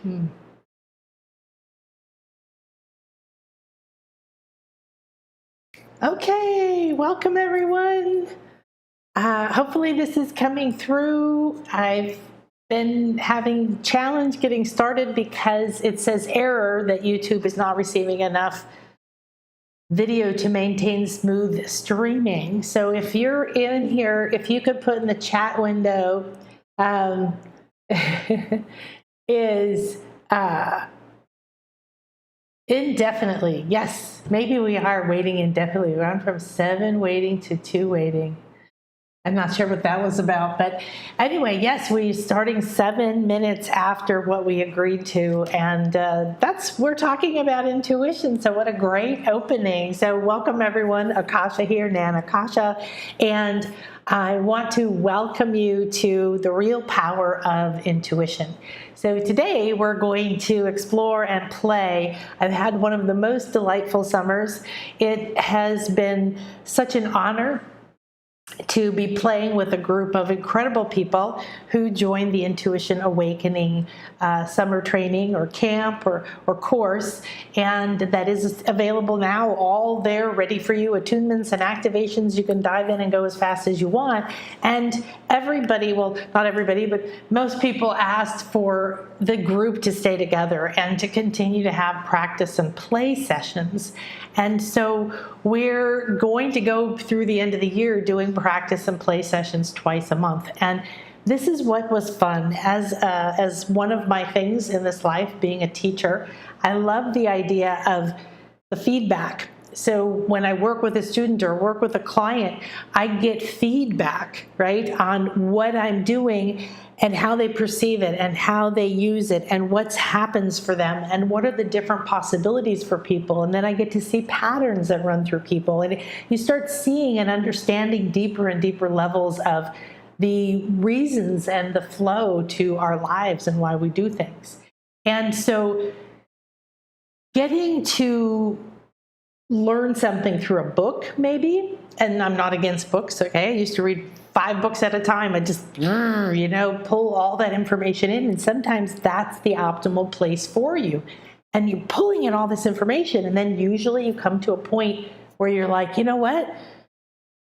Hmm. Okay, welcome everyone. Hopefully this is coming through. I've been having challenge getting started because it says error that YouTube is not receiving enough video to maintain smooth streaming. So if you're in here, if you could put in the chat window, is indefinitely. Yes, maybe we are waiting indefinitely. We're on from 7 waiting to 2 waiting. I'm not sure what that was about, but anyway, yes, we're starting 7 minutes after what we agreed to, and we're talking about intuition. So what a great opening! So welcome everyone, Akasha here, Nan Akasha, and I want to welcome you to the real power of intuition. So today we're going to explore and play. I've had one of the most delightful summers. It has been such an honor to be playing with a group of incredible people who joined the Intuition Awakening summer training or camp or course, and that is available now, all there ready for you, attunements and activations. You can dive in and go as fast as you want. And everybody, well, not everybody, but most people asked for the group to stay together and to continue to have practice and play sessions. And so we're going to go through the end of the year doing practice and play sessions twice a month. And this is what was fun. As one of my things in this life, being a teacher, I love the idea of the feedback. So when I work with a student or work with a client, I get feedback, right, on what I'm doing and how they perceive it and how they use it and what happens for them and what are the different possibilities for people. And then I get to see patterns that run through people. And you start seeing and understanding deeper and deeper levels of the reasons and the flow to our lives and why we do things. And so getting to learn something through a book, maybe, and I'm not against books, okay? I used to read 5 books at a time. I just, pull all that information in, and sometimes that's the optimal place for you. And you're pulling in all this information, and then usually you come to a point where you're like, you know what?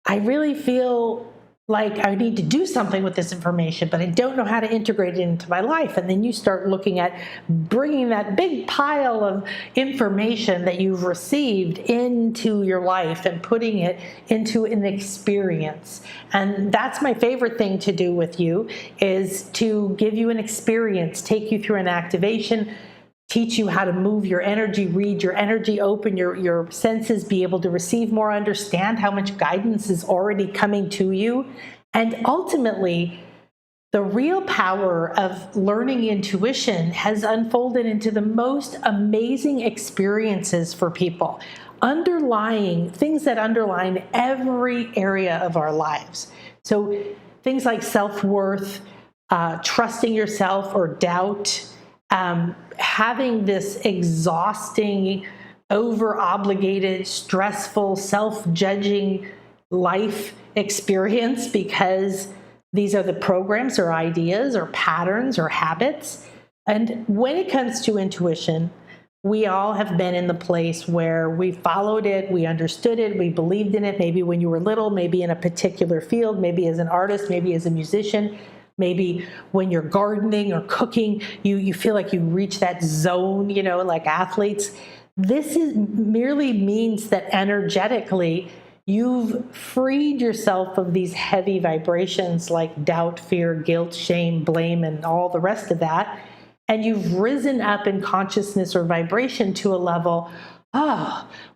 I really feel like I need to do something with this information, but I don't know how to integrate it into my life. And then you start looking at bringing that big pile of information that you've received into your life and putting it into an experience. And that's my favorite thing to do with you, is to give you an experience, take you through an activation, teach you how to move your energy, read your energy, open your senses, be able to receive more, understand how much guidance is already coming to you. And ultimately, the real power of learning intuition has unfolded into the most amazing experiences for people, underlying things that underline every area of our lives. So things like self-worth, trusting yourself or doubt, having this exhausting, over-obligated, stressful, self-judging life experience because these are the programs or ideas or patterns or habits. And when it comes to intuition, we all have been in the place where we followed it, we understood it, we believed in it, maybe when you were little, maybe in a particular field, maybe as an artist, maybe as a musician. Maybe when you're gardening or cooking, you feel like you reach that zone, like athletes. This merely means that energetically, you've freed yourself of these heavy vibrations like doubt, fear, guilt, shame, blame, and all the rest of that. And you've risen up in consciousness or vibration to a level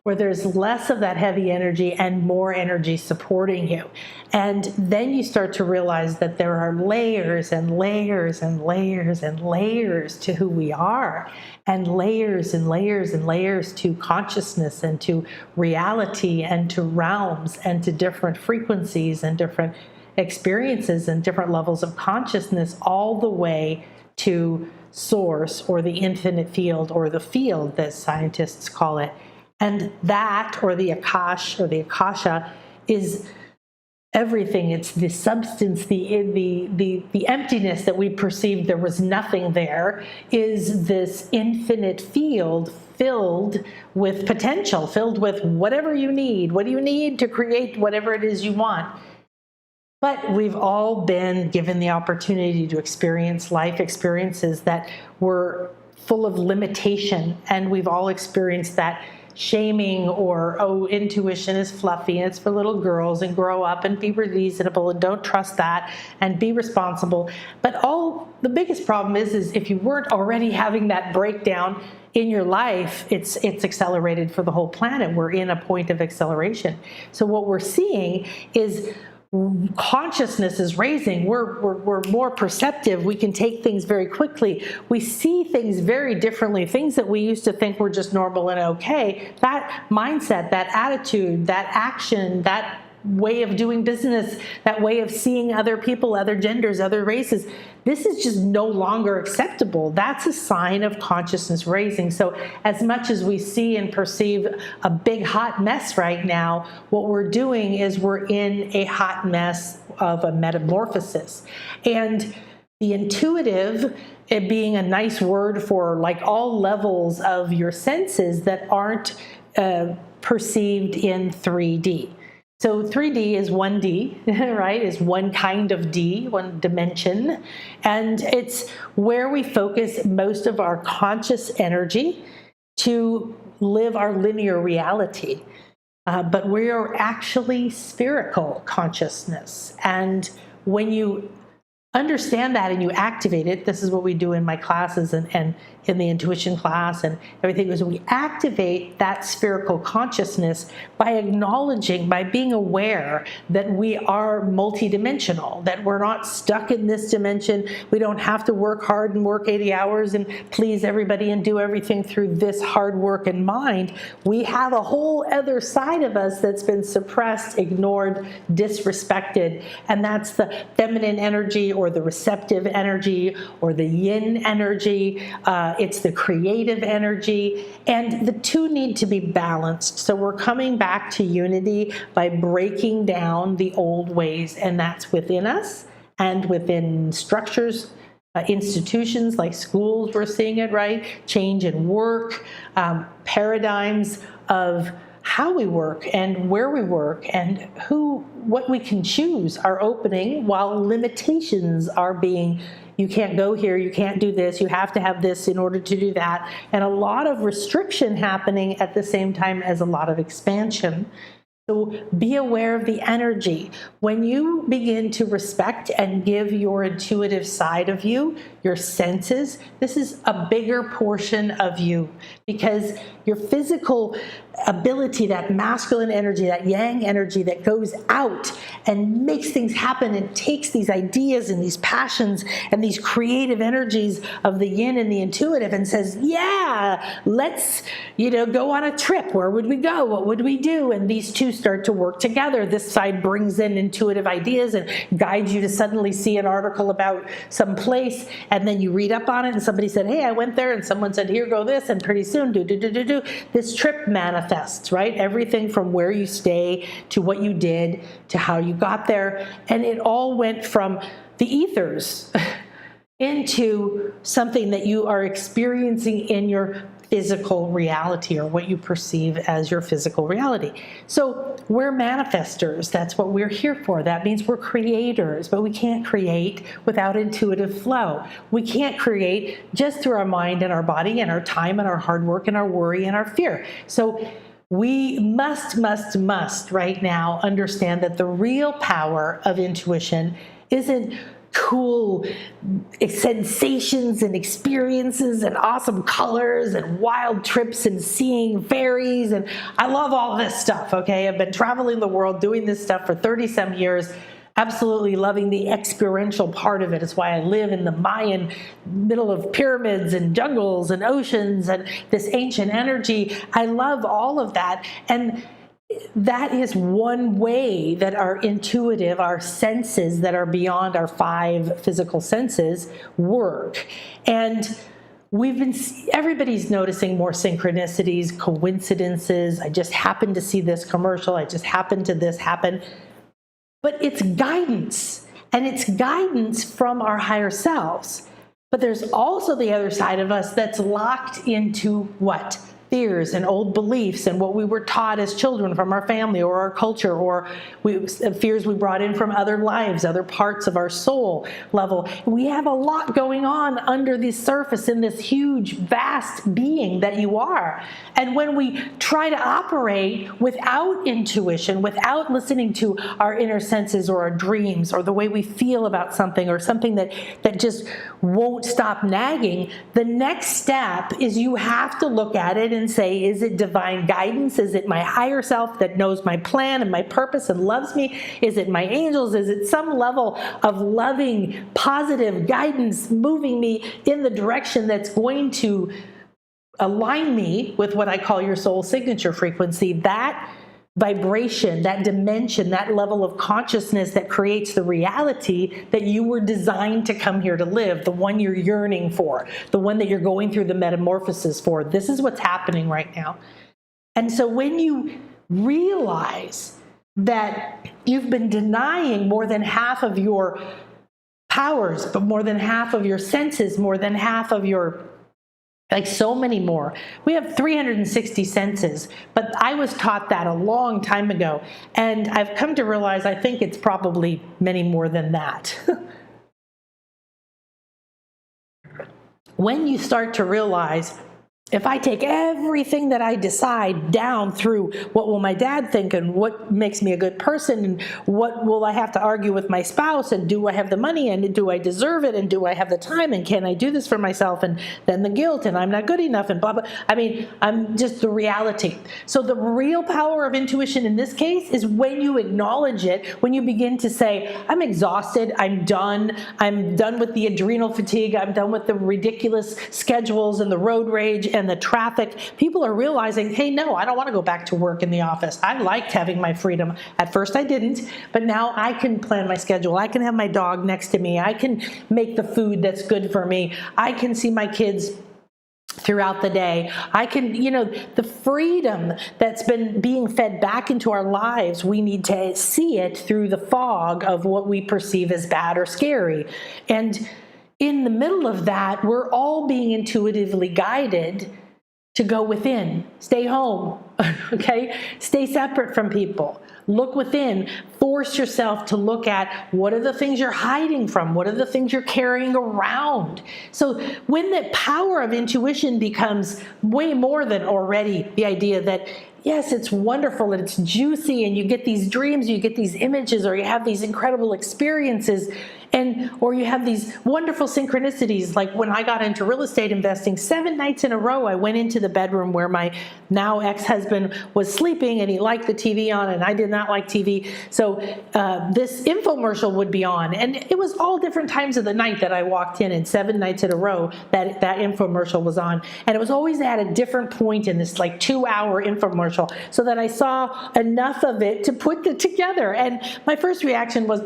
where there's less of that heavy energy and more energy supporting you. And then you start to realize that there are layers and layers and layers and layers to who we are, and layers and layers and layers to consciousness and to reality and to realms and to different frequencies and different experiences and different levels of consciousness, all the way to source or the infinite field or the field that scientists call it. And that, or the Akash or the Akasha, is everything. It's the substance, the emptiness that we perceived there was nothing there, is this infinite field filled with potential, filled with whatever you need. What do you need to create whatever it is you want? But we've all been given the opportunity to experience life experiences that were full of limitation, and we've all experienced that shaming, or, oh, intuition is fluffy and it's for little girls, and grow up and be reasonable and don't trust that and be responsible. But the biggest problem is if you weren't already having that breakdown in your life, it's accelerated for the whole planet. We're in a point of acceleration. So what we're seeing is consciousness is raising. We're more perceptive. We can take things very quickly. We see things very differently. Things that we used to think were just normal and okay. That mindset, that attitude, that action, that way of doing business, that way of seeing other people, other genders, other races, this is just no longer acceptable. That's a sign of consciousness raising. So as much as we see and perceive a big hot mess right now, what we're doing is we're in a hot mess of a metamorphosis. And the intuitive, it being a nice word for like all levels of your senses that aren't perceived in 3D. So 3D is 1D, right? Is one kind of D, one dimension. And it's where we focus most of our conscious energy to live our linear reality. But we are actually spherical consciousness. And when you understand that and you activate it, this is what we do in my classes and in the intuition class and everything, is we activate that spherical consciousness by acknowledging, by being aware that we are multidimensional, that we're not stuck in this dimension. We don't have to work hard and work 80 hours and please everybody and do everything through this hard work and mind. We have a whole other side of us that's been suppressed, ignored, disrespected, and that's the feminine energy, or the receptive energy, or the yin energy. It's the creative energy, and the two need to be balanced. So we're coming back to unity by breaking down the old ways, and that's within us and within structures, institutions like schools. We're seeing it, right? Change in work, paradigms of how we work and where we work and what we can choose are opening, while limitations are being, you can't go here, you can't do this, you have to have this in order to do that. And a lot of restriction happening at the same time as a lot of expansion. So be aware of the energy. When you begin to respect and give your intuitive side of you, your senses, this is a bigger portion of you, because your physical ability, that masculine energy, that yang energy that goes out and makes things happen and takes these ideas and these passions and these creative energies of the yin and the intuitive and says, yeah, let's, go on a trip. Where would we go? What would we do? And these two start to work together. This side brings in intuitive ideas and guides you to suddenly see an article about some place, and then you read up on it and somebody said, hey, I went there, and someone said, here, go this, and pretty soon, this trip manifests, right? Everything from where you stay to what you did to how you got there, and it all went from the ethers into something that you are experiencing in your physical reality, or what you perceive as your physical reality. So we're manifestors. That's what we're here for. That means we're creators, but we can't create without intuitive flow. We can't create just through our mind and our body and our time and our hard work and our worry and our fear. So we must right now understand that the real power of intuition isn't cool sensations and experiences and awesome colors and wild trips and seeing fairies. And I love all this stuff, okay? I've been traveling the world doing this stuff for 30-some years, absolutely loving the experiential part of it. It's why I live in the Mayan middle of pyramids and jungles and oceans and this ancient energy. I love all of that. And that is one way that our intuitive, our senses that are beyond our 5 physical senses work. And everybody's noticing more synchronicities, coincidences. I just happened to see this commercial. I just happened to this happen. but it's guidance, and it's guidance from our higher selves. But there's also the other side of us that's locked into what? Fears and old beliefs and what we were taught as children from our family or our culture, or fears we brought in from other lives, other parts of our soul level. We have a lot going on under the surface in this huge, vast being that you are. And when we try to operate without intuition, without listening to our inner senses or our dreams or the way we feel about something, or something that just won't stop nagging, the next step is you have to look at it and say, is it divine guidance? Is it my higher self that knows my plan and my purpose and loves me? Is it my angels? Is it some level of loving, positive guidance moving me in the direction that's going to align me with what I call your soul signature frequency? That vibration, that dimension, that level of consciousness that creates the reality that you were designed to come here to live, the one you're yearning for, the one that you're going through the metamorphosis for. This is what's happening right now. And so when you realize that you've been denying more than half of your powers, but more than half of your senses, more than half of your, like so many more. We have 360 senses, but I was taught that a long time ago. And I've come to realize I think it's probably many more than that. When you start to realize, if I take everything that I decide down through what will my dad think, and what makes me a good person, and what will I have to argue with my spouse, and do I have the money, and do I deserve it, and do I have the time, and can I do this for myself, and then the guilt, and I'm not good enough, and blah, blah. I mean, I'm just the reality. So the real power of intuition in this case is when you acknowledge it, when you begin to say, I'm exhausted, I'm done with the adrenal fatigue, I'm done with the ridiculous schedules and the road rage and the traffic. People are realizing, hey, no, I don't want to go back to work in the office. I liked having my freedom. At first I didn't, but now I can plan my schedule. I can have my dog next to me. I can make the food that's good for me. I can see my kids throughout the day. I can, the freedom that's been being fed back into our lives, we need to see it through the fog of what we perceive as bad or scary. And in the middle of that, we're all being intuitively guided to go within, stay home, okay? Stay separate from people. Look within. Force yourself to look at what are the things you're hiding from? What are the things you're carrying around? So when the power of intuition becomes way more than already the idea that, yes, it's wonderful and it's juicy and you get these dreams, you get these images, or you have these incredible experiences, or you have these wonderful synchronicities. Like when I got into real estate investing, 7 nights in a row, I went into the bedroom where my now ex-husband was sleeping, and he liked the TV on, and I did not like TV. So this infomercial would be on, and it was all different times of the night that I walked in, and 7 nights in a row that infomercial was on. And it was always at a different point in this like 2-hour infomercial, so that I saw enough of it to put it together. And my first reaction was,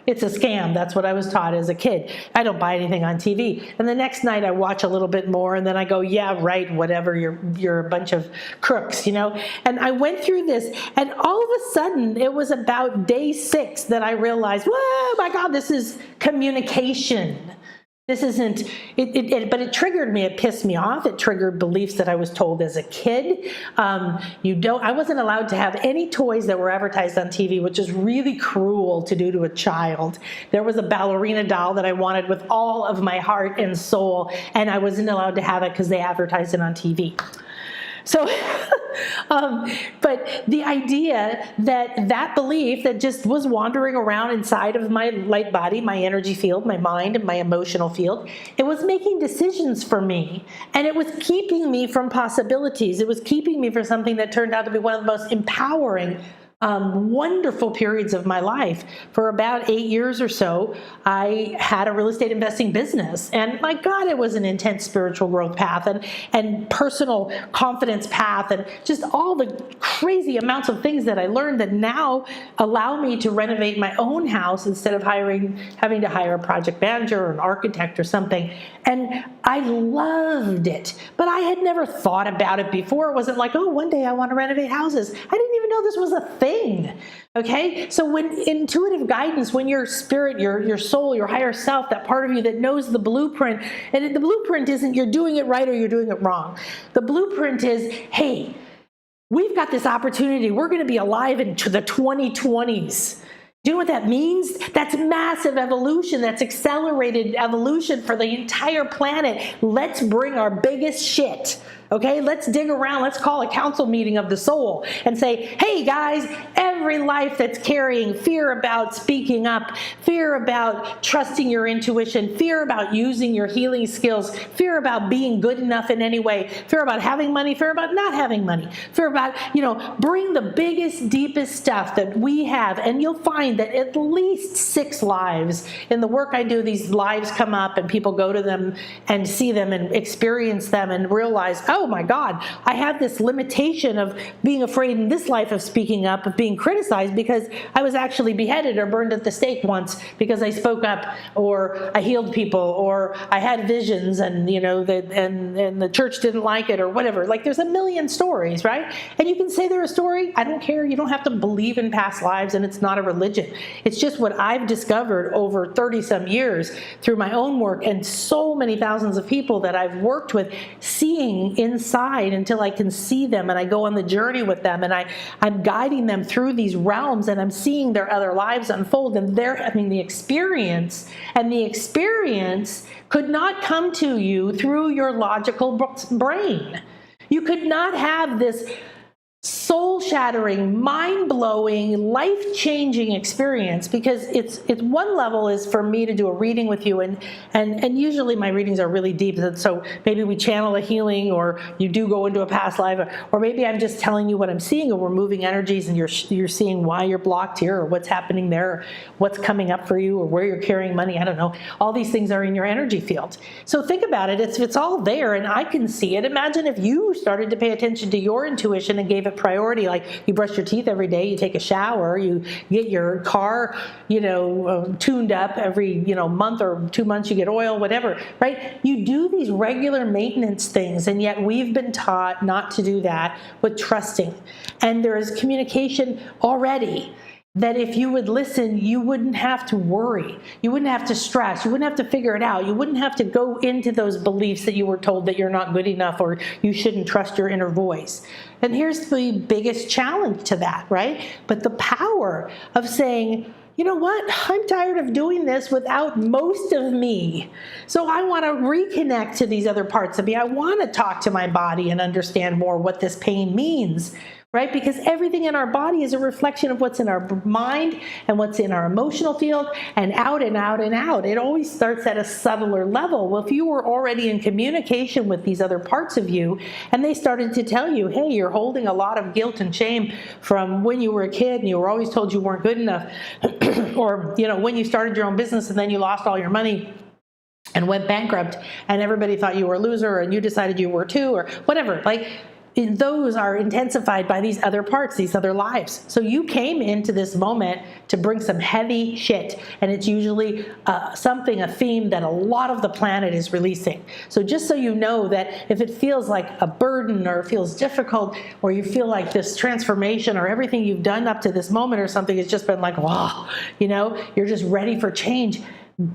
it's a scam. That's what I was taught as a kid. I don't buy anything on TV. And the next night I watch a little bit more, and then I go, yeah, right, whatever, you're a bunch of crooks, And I went through this, and all of a sudden it was about day 6 that I realized, whoa, my God, this is communication. This isn't, but it triggered me. It pissed me off. It triggered beliefs that I was told as a kid. I wasn't allowed to have any toys that were advertised on TV, which is really cruel to do to a child. There was a ballerina doll that I wanted with all of my heart and soul, and I wasn't allowed to have it because they advertised it on TV. So, but the idea that belief that just was wandering around inside of my light body, my energy field, my mind, and my emotional field, it was making decisions for me. And it was keeping me from possibilities. It was keeping me from something that turned out to be one of the most empowering, wonderful periods of my life. For about 8 years or so, I had a real estate investing business, and my God, it was an intense spiritual growth path and personal confidence path, and just all the crazy amounts of things that I learned that now allow me to renovate my own house instead of having to hire a project manager or an architect or something. And I loved it, but I had never thought about it before. It wasn't like, oh, one day I want to renovate houses. I didn't even know this was a thing. thing. Okay, so when intuitive guidance, when your spirit, your soul, your higher self, that part of you that knows the blueprint, and the blueprint isn't you're doing it right or you're doing it wrong. The blueprint is, hey, we've got this opportunity. We're going to be alive into the 2020s. Do you know what that means? That's massive evolution. That's accelerated evolution for the entire planet. Let's bring our biggest shit. Okay, let's dig around. Let's call a council meeting of the soul and say, hey guys, every life that's carrying fear about speaking up, fear about trusting your intuition, fear about using your healing skills, fear about being good enough in any way, fear about having money, fear about not having money, fear about, bring the biggest, deepest stuff that we have. And you'll find that at least 6 lives in the work I do, these lives come up and people go to them and see them and experience them and realize, oh my God, I have this limitation of being afraid in this life of speaking up, of being criticized because I was actually beheaded or burned at the stake once because I spoke up, or I healed people, or I had visions and the church didn't like it or whatever. Like there's a million stories, right? And you can say they're a story. I don't care. You don't have to believe in past lives, and it's not a religion. It's just what I've discovered over 30 some years through my own work and so many thousands of people that I've worked with, seeing inside until I can see them, and I go on the journey with them, and I'm guiding them through these realms, and I'm seeing their other lives unfold, and they're having the experience, and the experience could not come to you through your logical brain. You could not have this soul-shattering, mind-blowing, life-changing experience, because it's one level is for me to do a reading with you, and usually my readings are really deep, so maybe we channel a healing, or you do go into a past life, or maybe I'm just telling you what I'm seeing, or we're moving energies and you're seeing why you're blocked here, or what's happening there, or what's coming up for you, or where you're carrying money. I don't know. All these things are in your energy field. So think about it. It's all there, and I can see it. Imagine if you started to pay attention to your intuition and gave it priority, like you brush your teeth every day, you take a shower, you get your car, tuned up every, month or 2 months, you get oil, whatever, right? You do these regular maintenance things, and yet we've been taught not to do that with trusting. And there is communication already that if you would listen, you wouldn't have to worry. You wouldn't have to stress. You wouldn't have to figure it out. You wouldn't have to go into those beliefs that you were told that you're not good enough or you shouldn't trust your inner voice. And here's the biggest challenge to that, right? But the power of saying, you know what? I'm tired of doing this without most of me. So I want to reconnect to these other parts of me. I want to talk to my body and understand more what this pain means, right? Because everything in our body is a reflection of what's in our mind and what's in our emotional field, and out and out and out. It always starts at a subtler level. Well, if you were already in communication with these other parts of you and they started to tell you, hey, you're holding a lot of guilt and shame from when you were a kid and you were always told you weren't good enough, or when you started your own business and then you lost all your money and went bankrupt and everybody thought you were a loser and you decided you were too, or whatever, those are intensified by these other parts, these other lives. So you came into this moment to bring some heavy shit, and it's usually a theme that a lot of the planet is releasing. So just so you know that if it feels like a burden or it feels difficult, or you feel like this transformation or everything you've done up to this moment or something has just been like, wow, you're just ready for change.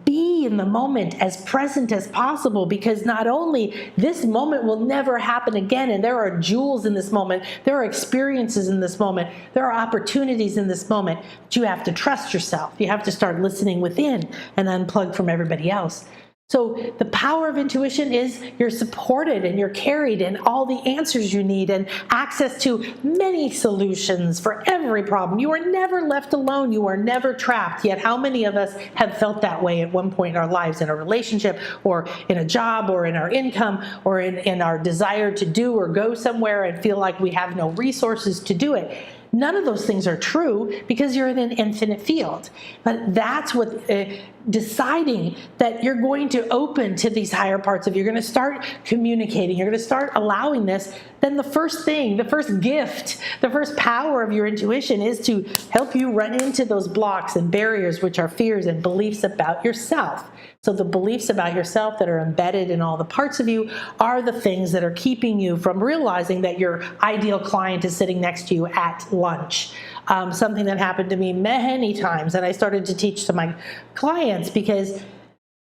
Be in the moment, as present as possible, because not only this moment will never happen again, and there are jewels in this moment, there are experiences in this moment, there are opportunities in this moment, but you have to trust yourself. You have to start listening within and unplug from everybody else. So the power of intuition is you're supported and you're carried in all the answers you need and access to many solutions for every problem. You are never left alone. You are never trapped. Yet how many of us have felt that way at one point in our lives, in a relationship or in a job or in our income or in our desire to do or go somewhere and feel like we have no resources to do it? None of those things are true because you're in an infinite field. But that's what deciding that you're going to open to these higher parts of you. You're going to start communicating. You're going to start allowing this. Then the first thing, the first gift, the first power of your intuition is to help you run into those blocks and barriers, which are fears and beliefs about yourself. So the beliefs about yourself that are embedded in all the parts of you are the things that are keeping you from realizing that your ideal client is sitting next to you at lunch. something that happened to me many times, and I started to teach to my clients, because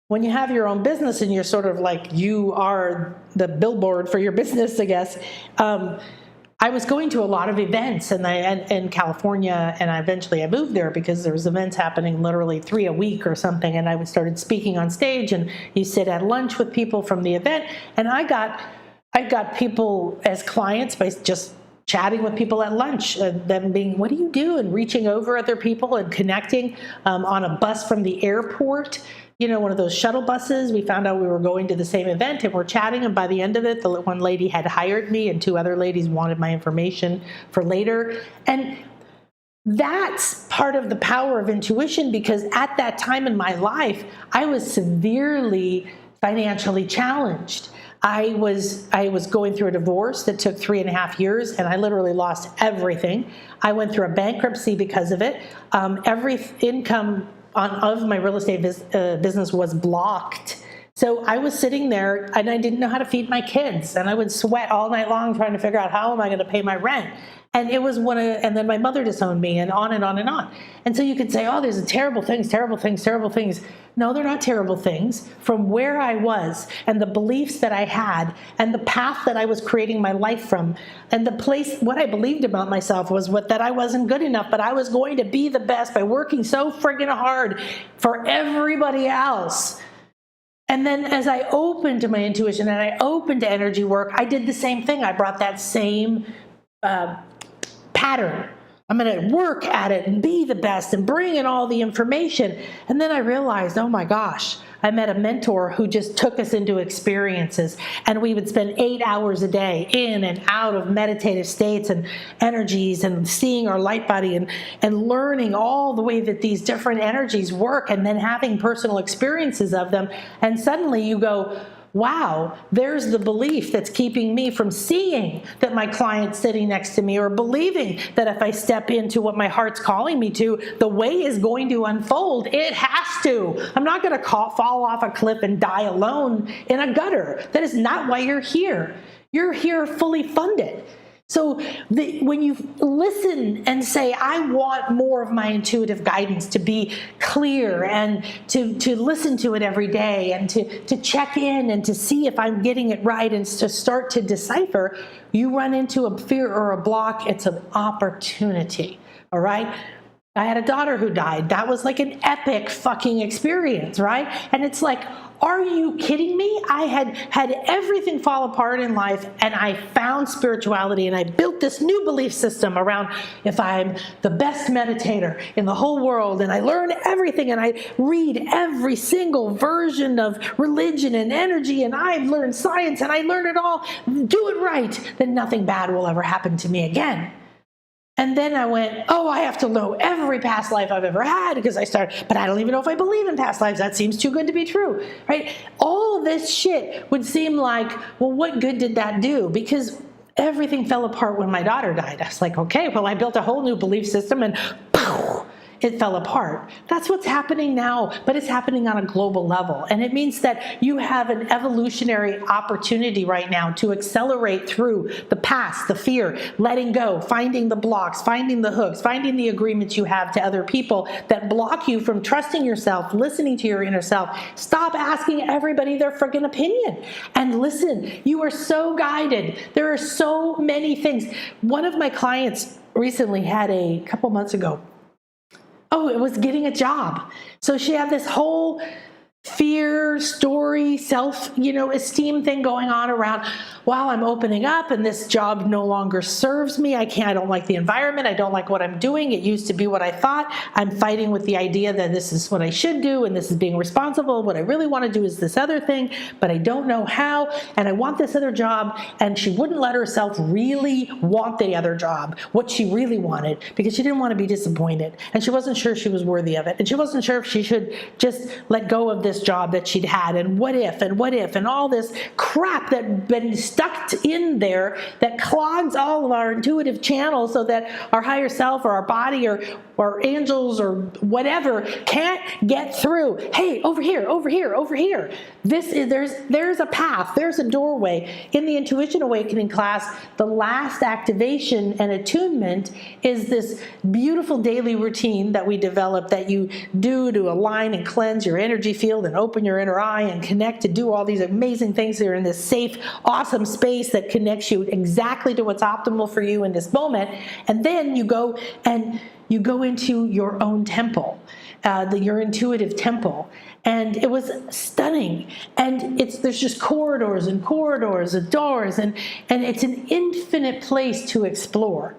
when you have your own business and you're sort of like, you are the billboard for your business, I guess, I was going to a lot of events in California, and eventually I moved there because there was events happening literally 3 a week or something, and I started speaking on stage, and you sit at lunch with people from the event, and I got people as clients by just chatting with people at lunch, them being, what do you do? And reaching over other people and connecting on a bus from the airport, one of those shuttle buses. We found out we were going to the same event, and we're chatting, and by the end of it, the one lady had hired me and 2 other ladies wanted my information for later. And that's part of the power of intuition, because at that time in my life, I was severely financially challenged. I was going through a divorce that took 3.5 years, and I literally lost everything. I went through a bankruptcy because of it. Every income of my real estate business was blocked. So I was sitting there, and I didn't know how to feed my kids, and I would sweat all night long trying to figure out, how am I going to pay my rent? And it was and then my mother disowned me, and on and on and on. And so you could say, oh, there's terrible things, terrible things, terrible things. No, they're not terrible things. From where I was, and the beliefs that I had, and the path that I was creating my life from, and what I believed about myself was that I wasn't good enough, but I was going to be the best by working so friggin' hard for everybody else. And then as I opened to my intuition and I opened to energy work, I did the same thing. I brought that same pattern. I'm going to work at it and be the best and bring in all the information. And then I realized, oh my gosh, I met a mentor who just took us into experiences, and we would spend 8 hours a day in and out of meditative states and energies, and seeing our light body and learning all the way that these different energies work, and then having personal experiences of them. And suddenly you go, wow, there's the belief that's keeping me from seeing that my client's sitting next to me, or believing that if I step into what my heart's calling me to, the way is going to unfold. It has to. I'm not going to fall off a cliff and die alone in a gutter. That is not why you're here. You're here fully funded. So when you listen and say, I want more of my intuitive guidance to be clear, and to listen to it every day, and to check in and to see if I'm getting it right, and to start to decipher, you run into a fear or a block. It's an opportunity, all right? I had a daughter who died. That was like an epic fucking experience, right? And it's like, are you kidding me? I had everything fall apart in life, and I found spirituality, and I built this new belief system around, if I'm the best meditator in the whole world, and I learn everything, and I read every single version of religion and energy, and I learn science, and I learn it all, do it right, then nothing bad will ever happen to me again. And then I went, oh, I have to know every past life I've ever had, because but I don't even know if I believe in past lives. That seems too good to be true, right? All this shit would seem like, well, what good did that do? Because everything fell apart when my daughter died. I was like, okay, well, I built a whole new belief system, and poof, it fell apart. That's what's happening now, but it's happening on a global level. And it means that you have an evolutionary opportunity right now to accelerate through the past, the fear, letting go, finding the blocks, finding the hooks, finding the agreements you have to other people that block you from trusting yourself, listening to your inner self. Stop asking everybody their friggin' opinion and listen. You are so guided. There are so many things. One of my clients recently had a couple months ago, it was getting a job. So she had this whole fear, story, self-esteem thing going on around, wow, I'm opening up and this job no longer serves me. I don't like the environment. I don't like what I'm doing. It used to be what I thought. I'm fighting with the idea that this is what I should do and this is being responsible. What I really want to do is this other thing, but I don't know how, and I want this other job. And she wouldn't let herself really want the other job, what she really wanted, because she didn't want to be disappointed. And she wasn't sure she was worthy of it. And she wasn't sure if she should just let go of this this job that she'd had, and what if, and all this crap that had been stuck in there that clogs all of our intuitive channels so that our higher self or our body or angels or whatever can't get through. Hey, over here, over here, over here. There's a path, there's a doorway. In the Intuition Awakening class, the last activation and attunement is this beautiful daily routine that we develop that you do to align and cleanse your energy field and open your inner eye and connect to do all these amazing things that are in this safe, awesome space that connects you exactly to what's optimal for you in this moment. And then you go into your own temple, your intuitive temple. And it was stunning. And there's just corridors and corridors and doors, and it's an infinite place to explore.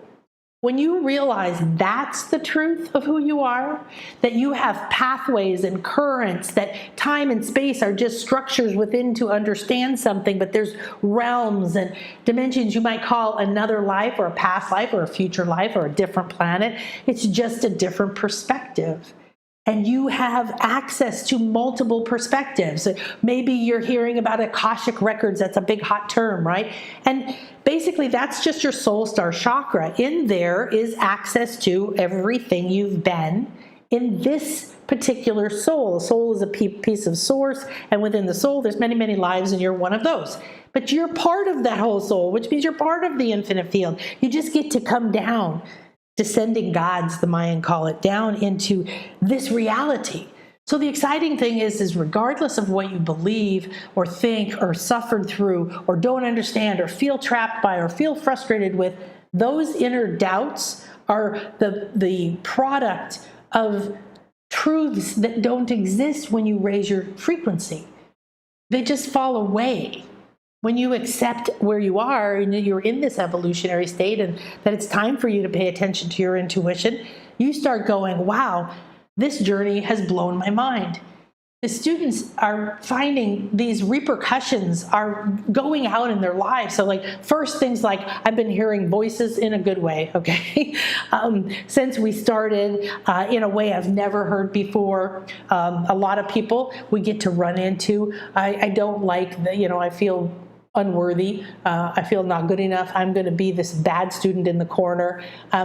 When you realize that's the truth of who you are, that you have pathways and currents, that time and space are just structures within to understand something, but there's realms and dimensions you might call another life or a past life or a future life or a different planet. It's just a different perspective. And you have access to multiple perspectives. Maybe you're hearing about Akashic records. That's a big hot term, right? And basically that's just your soul star chakra. In there is access to everything you've been in this particular soul. A soul is a piece of source, and within the soul there's many, many lives, and you're one of those. But you're part of that whole soul, which means you're part of the infinite field. You just get to come down, descending gods, the Mayan call it, down into this reality. So the exciting thing is regardless of what you believe or think or suffered through or don't understand or feel trapped by or feel frustrated with, those inner doubts are the product of truths that don't exist when you raise your frequency. They just fall away. When you accept where you are and you're in this evolutionary state and that it's time for you to pay attention to your intuition, you start going, wow, this journey has blown my mind. The students are finding these repercussions are going out in their lives. So first things like, I've been hearing voices in a good way, okay? Since we started in a way I've never heard before. A lot of people we get to run into. I don't like, I feel unworthy. I feel not good enough. I'm going to be this bad student in the corner.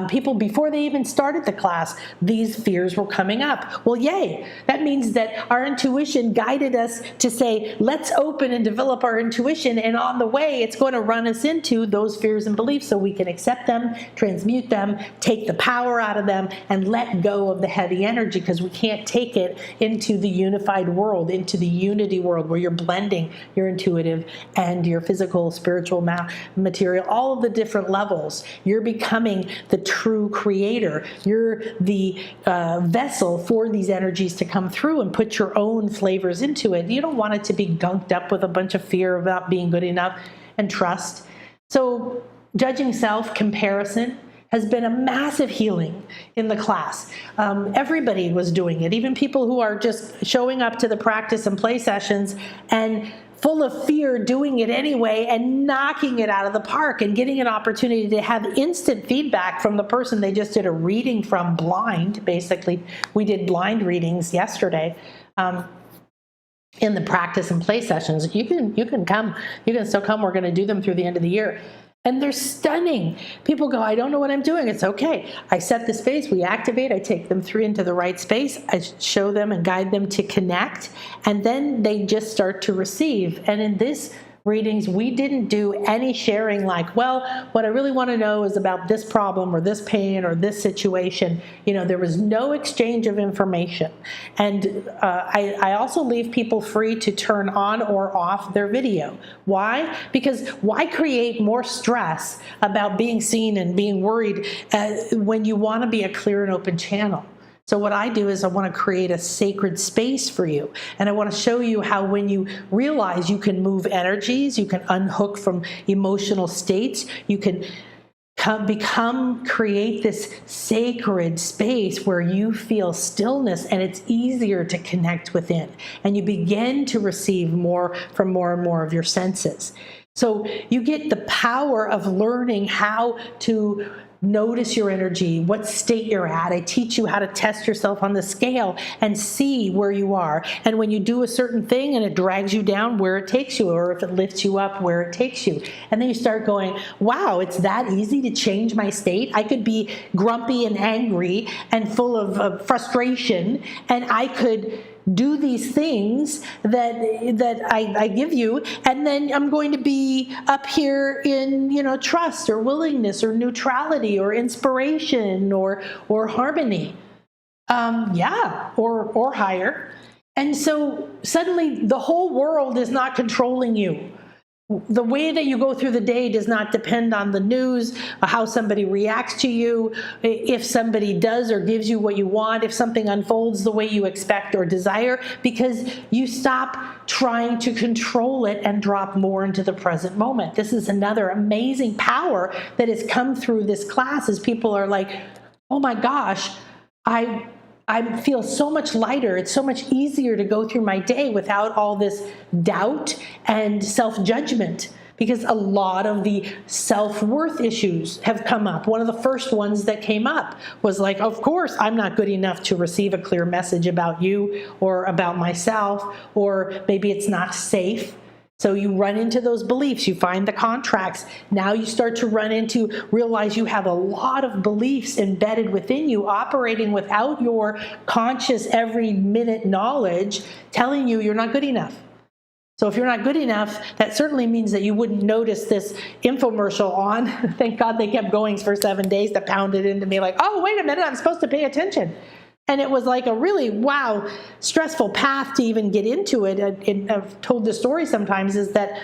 People, before they even started the class, these fears were coming up. Well, yay. That means that our intuition guided us to say, let's open and develop our intuition. And on the way, it's going to run us into those fears and beliefs so we can accept them, transmute them, take the power out of them, and let go of the heavy energy, because we can't take it into the unified world, into the unity world where you're blending your intuitive and your physical, spiritual, material, all of the different levels. You're becoming the true creator. You're the vessel for these energies to come through and put your own flavors into it. You don't want it to be gunked up with a bunch of fear about being good enough and trust. So judging self, comparison, has been a massive healing in the class. Everybody was doing it, even people who are just showing up to the practice and play sessions and full of fear doing it anyway and knocking it out of the park and getting an opportunity to have instant feedback from the person they just did a reading from blind. Basically, we did blind readings yesterday. In the practice and play sessions. You can come. You can still come. We're going to do them through the end of the year. And they're stunning. People go, I don't know what I'm doing. It's okay. I set the space, we activate, I take them through into the right space, I show them and guide them to connect, and then they just start to receive. And in this readings, we didn't do any sharing like, well, what I really want to know is about this problem or this pain or this situation. There was no exchange of information. And I also leave people free to turn on or off their video. Why? Because why create more stress about being seen and being worried when you want to be a clear and open channel? So what I do is I want to create a sacred space for you. And I want to show you how when you realize you can move energies, you can unhook from emotional states, you can create this sacred space where you feel stillness and it's easier to connect within. And you begin to receive more from more and more of your senses. So you get the power of learning how to notice your energy, what state you're at. I teach you how to test yourself on the scale and see where you are. And when you do a certain thing and it drags you down, where it takes you, or if it lifts you up, where it takes you. And then you start going, wow, it's that easy to change my state. I could be grumpy and angry and full of frustration, and I could do these things that I give you, and then I'm going to be up here in, trust or willingness or neutrality or inspiration or harmony, or higher. And so suddenly the whole world is not controlling you. The way that you go through the day does not depend on the news, how somebody reacts to you, if somebody does or gives you what you want, if something unfolds the way you expect or desire, because you stop trying to control it and drop more into the present moment. This is another amazing power that has come through this class, as people are like, oh my gosh, I feel so much lighter. It's so much easier to go through my day without all this doubt and self-judgment, because a lot of the self-worth issues have come up. One of the first ones that came up was like, of course, I'm not good enough to receive a clear message about you or about myself, or maybe it's not safe. So you run into those beliefs, you find the contracts. Now you start to realize you have a lot of beliefs embedded within you, operating without your conscious every minute knowledge telling you you're not good enough. So if you're not good enough, that certainly means that you wouldn't notice this infomercial on. Thank God they kept going for 7 days to pound it into me like, oh, wait a minute, I'm supposed to pay attention. And it was like a really, stressful path to even get into it. And I've told the story sometimes, is that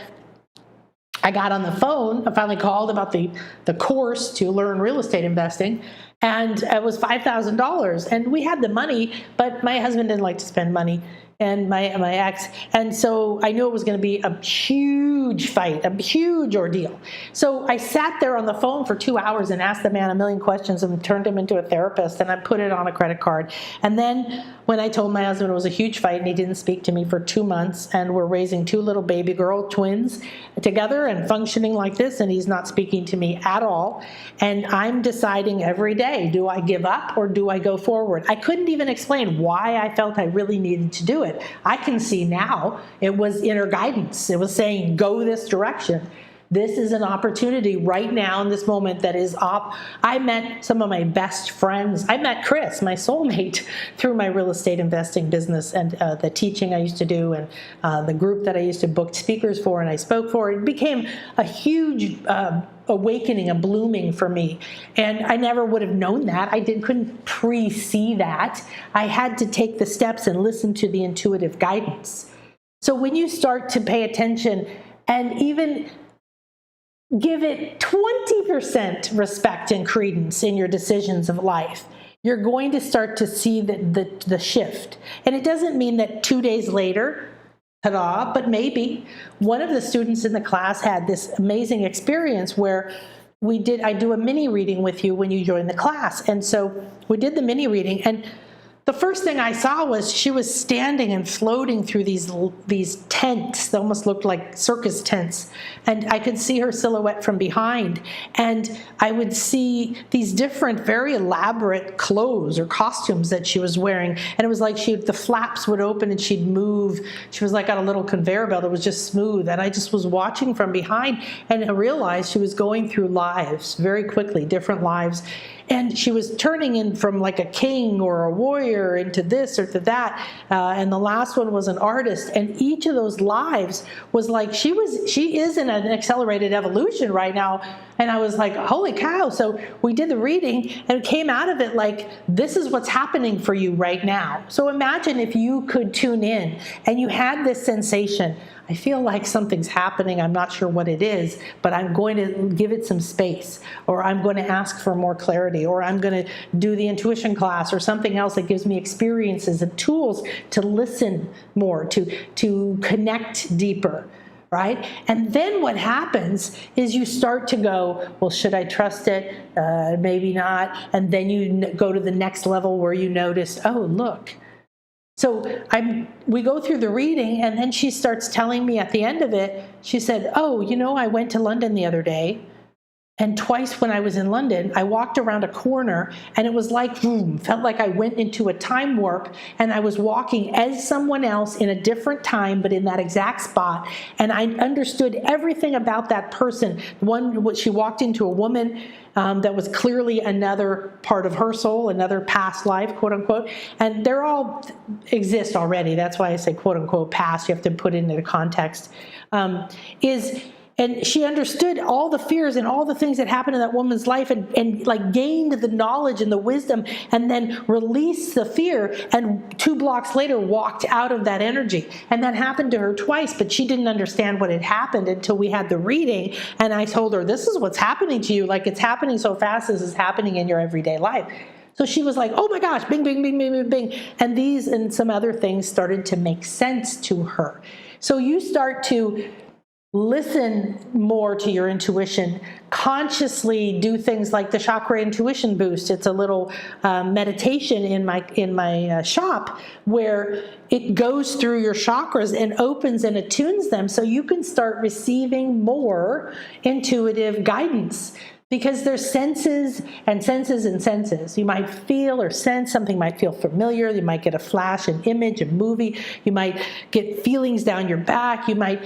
I got on the phone, I finally called about the course to learn real estate investing, and it was $5,000. And we had the money, but my husband didn't like to spend money, and my ex. And so I knew it was going to be a huge fight, a huge ordeal. So I sat there on the phone for 2 hours and asked the man a million questions and turned him into a therapist, and I put it on a credit card. And then when I told my husband it was a huge fight and he didn't speak to me for 2 months, and we're raising 2 little baby girl twins together and functioning like this, and he's not speaking to me at all, and I'm deciding every day, do I give up or do I go forward? I couldn't even explain why I felt I really needed to do it. I can see now it was inner guidance. It was saying, go this direction. This is an opportunity right now in this moment that is up. I met some of my best friends. I met Chris, my soulmate, through my real estate investing business and the teaching I used to do, and the group that I used to book speakers for and I spoke for. It became a huge awakening, a blooming for me. And I never would have known that. Couldn't pre-see that. I had to take the steps and listen to the intuitive guidance. So when you start to pay attention and even give it 20% respect and credence in your decisions of life, you're going to start to see the shift. And it doesn't mean that 2 days later, ta-da, but maybe. One of the students in the class had this amazing experience where I do a mini reading with you when you join the class. And so we did the mini reading, and the first thing I saw was she was standing and floating through these tents. They almost looked like circus tents. And I could see her silhouette from behind. And I would see these different, very elaborate clothes or costumes that she was wearing. And it was like the flaps would open and she'd move. She was like on a little conveyor belt. It was just smooth. And I just was watching from behind, and I realized she was going through lives very quickly, different lives. And she was turning in from like a king or a warrior into this or to that. And the last one was an artist. And each of those lives was like, she is in an accelerated evolution right now. And I was like, holy cow. So we did the reading and it came out of it like, this is what's happening for you right now. So imagine if you could tune in and you had this sensation. I feel like something's happening. I'm not sure what it is, but I'm going to give it some space, or I'm going to ask for more clarity, or I'm going to do the intuition class or something else that gives me experiences and tools to listen more, to connect deeper, right? And then what happens is you start to go, well, should I trust it? Maybe not. And then you go to the next level where you notice, oh, look. So we go through the reading, and then she starts telling me at the end of it, she said, oh, I went to London the other day, And twice when I was in London, I walked around a corner and it was like, boom, felt like I went into a time warp and I was walking as someone else in a different time, but in that exact spot. And I understood everything about that person. She walked into a woman that was clearly another part of her soul, another past life, quote unquote. And they're all exist already. That's why I say quote unquote past. You have to put it into the context. And she understood all the fears and all the things that happened in that woman's life and like gained the knowledge and the wisdom and then released the fear, and 2 blocks later walked out of that energy. And that happened to her twice, but she didn't understand what had happened until we had the reading. And I told her, this is what's happening to you. Like, it's happening so fast. This is happening in your everyday life. So she was like, oh my gosh, bing, bing, bing, bing, bing, bing. And these and some other things started to make sense to her. So you start to listen more to your intuition, consciously do things like the Chakra Intuition Boost. It's a little meditation in my shop where it goes through your chakras and opens and attunes them so you can start receiving more intuitive guidance. Because there's senses and senses and senses. You might feel or sense something, might feel familiar. You might get a flash, an image, a movie. You might get feelings down your back. You might,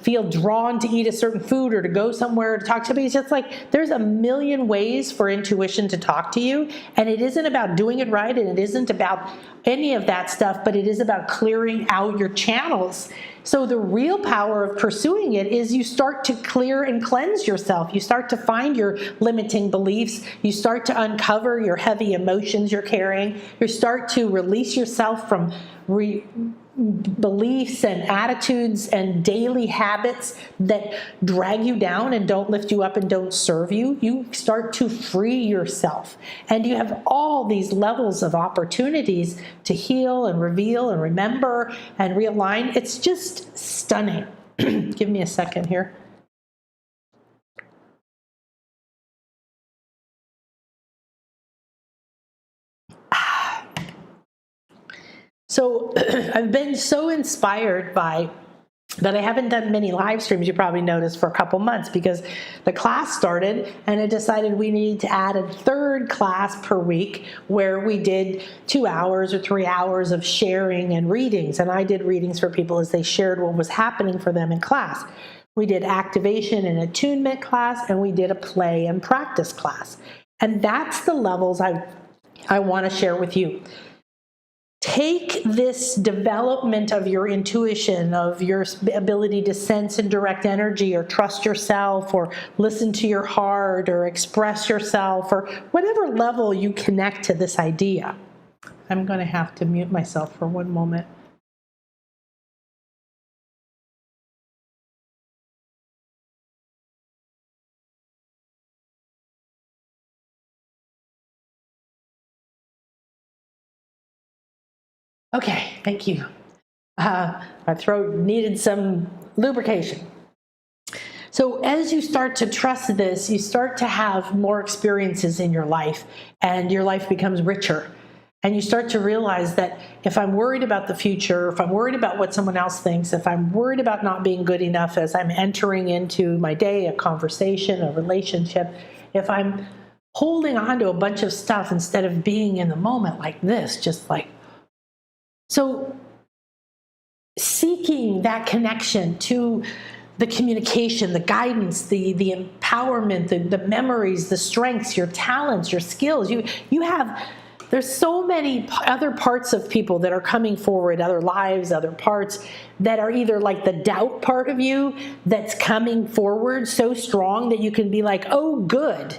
feel drawn to eat a certain food or to go somewhere to talk to somebody. It's just like there's a million ways for intuition to talk to you. And it isn't about doing it right. And it isn't about any of that stuff, but it is about clearing out your channels. So the real power of pursuing it is you start to clear and cleanse yourself. You start to find your limiting beliefs. You start to uncover your heavy emotions you're carrying. You start to release yourself from beliefs and attitudes and daily habits that drag you down and don't lift you up and don't serve you. You start to free yourself. And you have all these levels of opportunities to heal and reveal and remember and realign. It's just stunning. Give me a second here. So I've been so inspired by that I haven't done many live streams, you probably noticed, for a couple months because the class started and I decided we needed to add a 3rd class per week where we did 2 hours or 3 hours of sharing and readings. And I did readings for people as they shared what was happening for them in class. We did activation and attunement class, and we did a play and practice class. And that's the levels I want to share with you. Take this development of your intuition, of your ability to sense and direct energy or trust yourself or listen to your heart or express yourself or whatever level you connect to this idea. I'm going to have to mute myself for one moment. Okay, thank you. My throat needed some lubrication. So as you start to trust this, you start to have more experiences in your life, and your life becomes richer. And you start to realize that if I'm worried about the future, if I'm worried about what someone else thinks, if I'm worried about not being good enough as I'm entering into my day, a conversation, a relationship, if I'm holding on to a bunch of stuff instead of being in the moment like this, just like, so seeking that connection to the communication, the guidance, the empowerment, the memories, the strengths, your talents, your skills, there's so many other parts of people that are coming forward, other lives, other parts that are either like the doubt part of you that's coming forward so strong that you can be like, oh, good.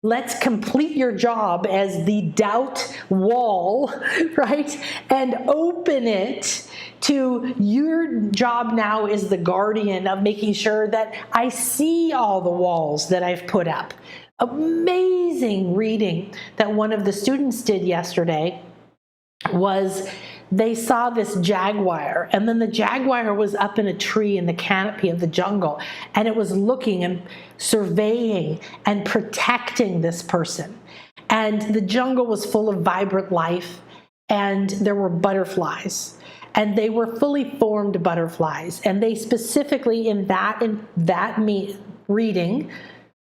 Let's complete your job as the doubt wall, right? And open it to your job now is the guardian of making sure that I see all the walls that I've put up. Amazing reading that one of the students did yesterday was they saw this jaguar, and then the jaguar was up in a tree in the canopy of the jungle, and it was looking and surveying and protecting this person. And the jungle was full of vibrant life, and there were butterflies, and they were fully formed butterflies. And they specifically in that reading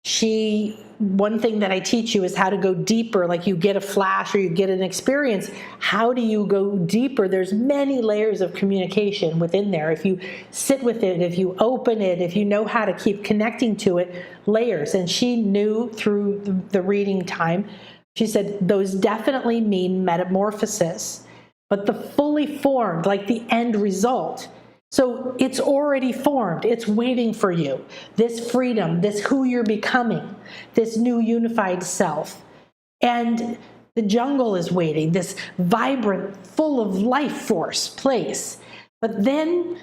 one thing that I teach you is how to go deeper. Like you get a flash or you get an experience. How do you go deeper? There's many layers of communication within there. If you sit with it, if you open it, if you know how to keep connecting to it, layers. And she knew through the reading time, she said, those definitely mean metamorphosis, but the fully formed, like the end result. So it's already formed. It's waiting for you. This freedom, this who you're becoming, this new unified self. And the jungle is waiting, this vibrant, full of life force place. But then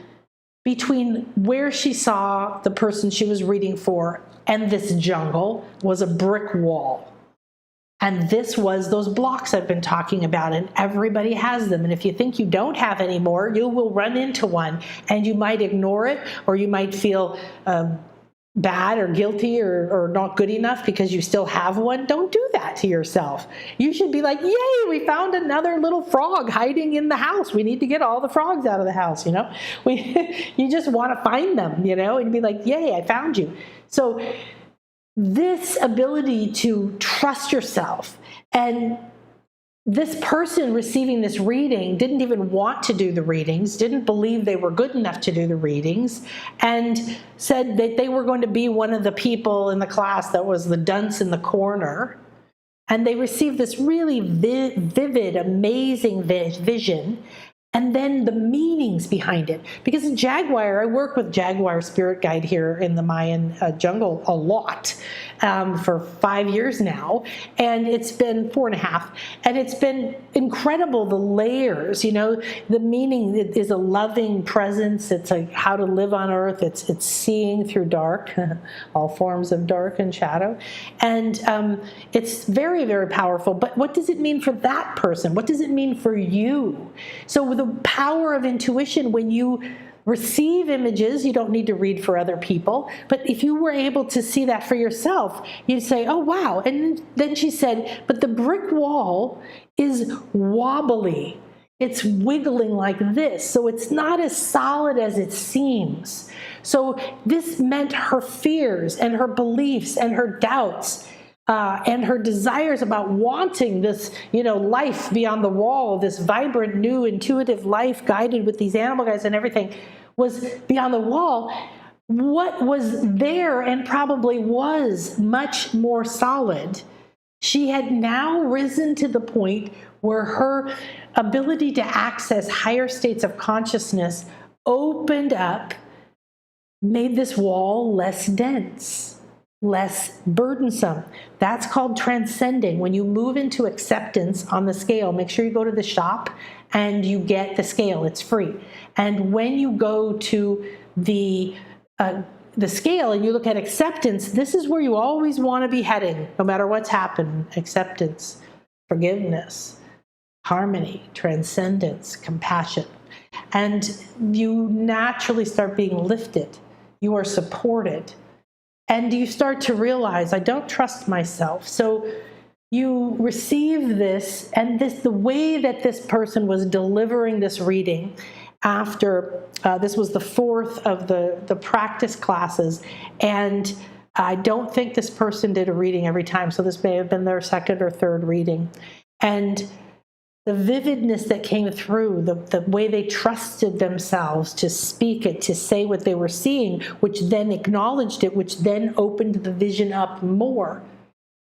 between where she saw the person she was reading for and this jungle was a brick wall. And this was those blocks I've been talking about, and everybody has them. And if you think you don't have any more, you will run into one, and you might ignore it, or you might feel bad or guilty or not good enough because you still have one. Don't do that to yourself. You should be like, yay, we found another little frog hiding in the house. We need to get all the frogs out of the house, you know. You just want to find them, you know, and be like, yay, I found you. So this ability to trust yourself, and this person receiving this reading didn't even want to do the readings, didn't believe they were good enough to do the readings, and said that they were going to be one of the people in the class that was the dunce in the corner. And they received this really vivid, amazing vision. And then the meanings behind it. Because in Jaguar, I work with Jaguar Spirit Guide here in the Mayan jungle a lot for 5 years now. And it's been 4.5. And it's been incredible, the layers, you know, the meaning is a loving presence. It's like how to live on earth. It's seeing through dark, all forms of dark and shadow. And it's very, very powerful. But what does it mean for that person? What does it mean for you? So the power of intuition, when you receive images, you don't need to read for other people, but if you were able to see that for yourself, you'd say, oh wow. And then she said, but the brick wall is wobbly. It's wiggling like this, so it's not as solid as it seems. So this meant her fears and her beliefs and her doubts and her desires about wanting this, you know, life beyond the wall, this vibrant, new, intuitive life guided with these animal guides and everything was beyond the wall. What was there and probably was much more solid, she had now risen to the point where her ability to access higher states of consciousness opened up, made this wall less dense, less burdensome. That's called transcending. When you move into acceptance on the scale, make sure you go to the shop and you get the scale. It's free. And when you go to the scale and you look at acceptance, this is where you always want to be heading, no matter what's happened. Acceptance, forgiveness, harmony, transcendence, compassion. And you naturally start being lifted. You are supported. And you start to realize, I don't trust myself. So you receive this, and the way that this person was delivering this reading after, this was the 4th of the practice classes, and I don't think this person did a reading every time, so this may have been their 2nd or 3rd reading. And the vividness that came through, the way they trusted themselves to speak it, to say what they were seeing, which then acknowledged it, which then opened the vision up more.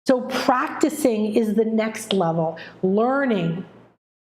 So practicing is the next level. Learning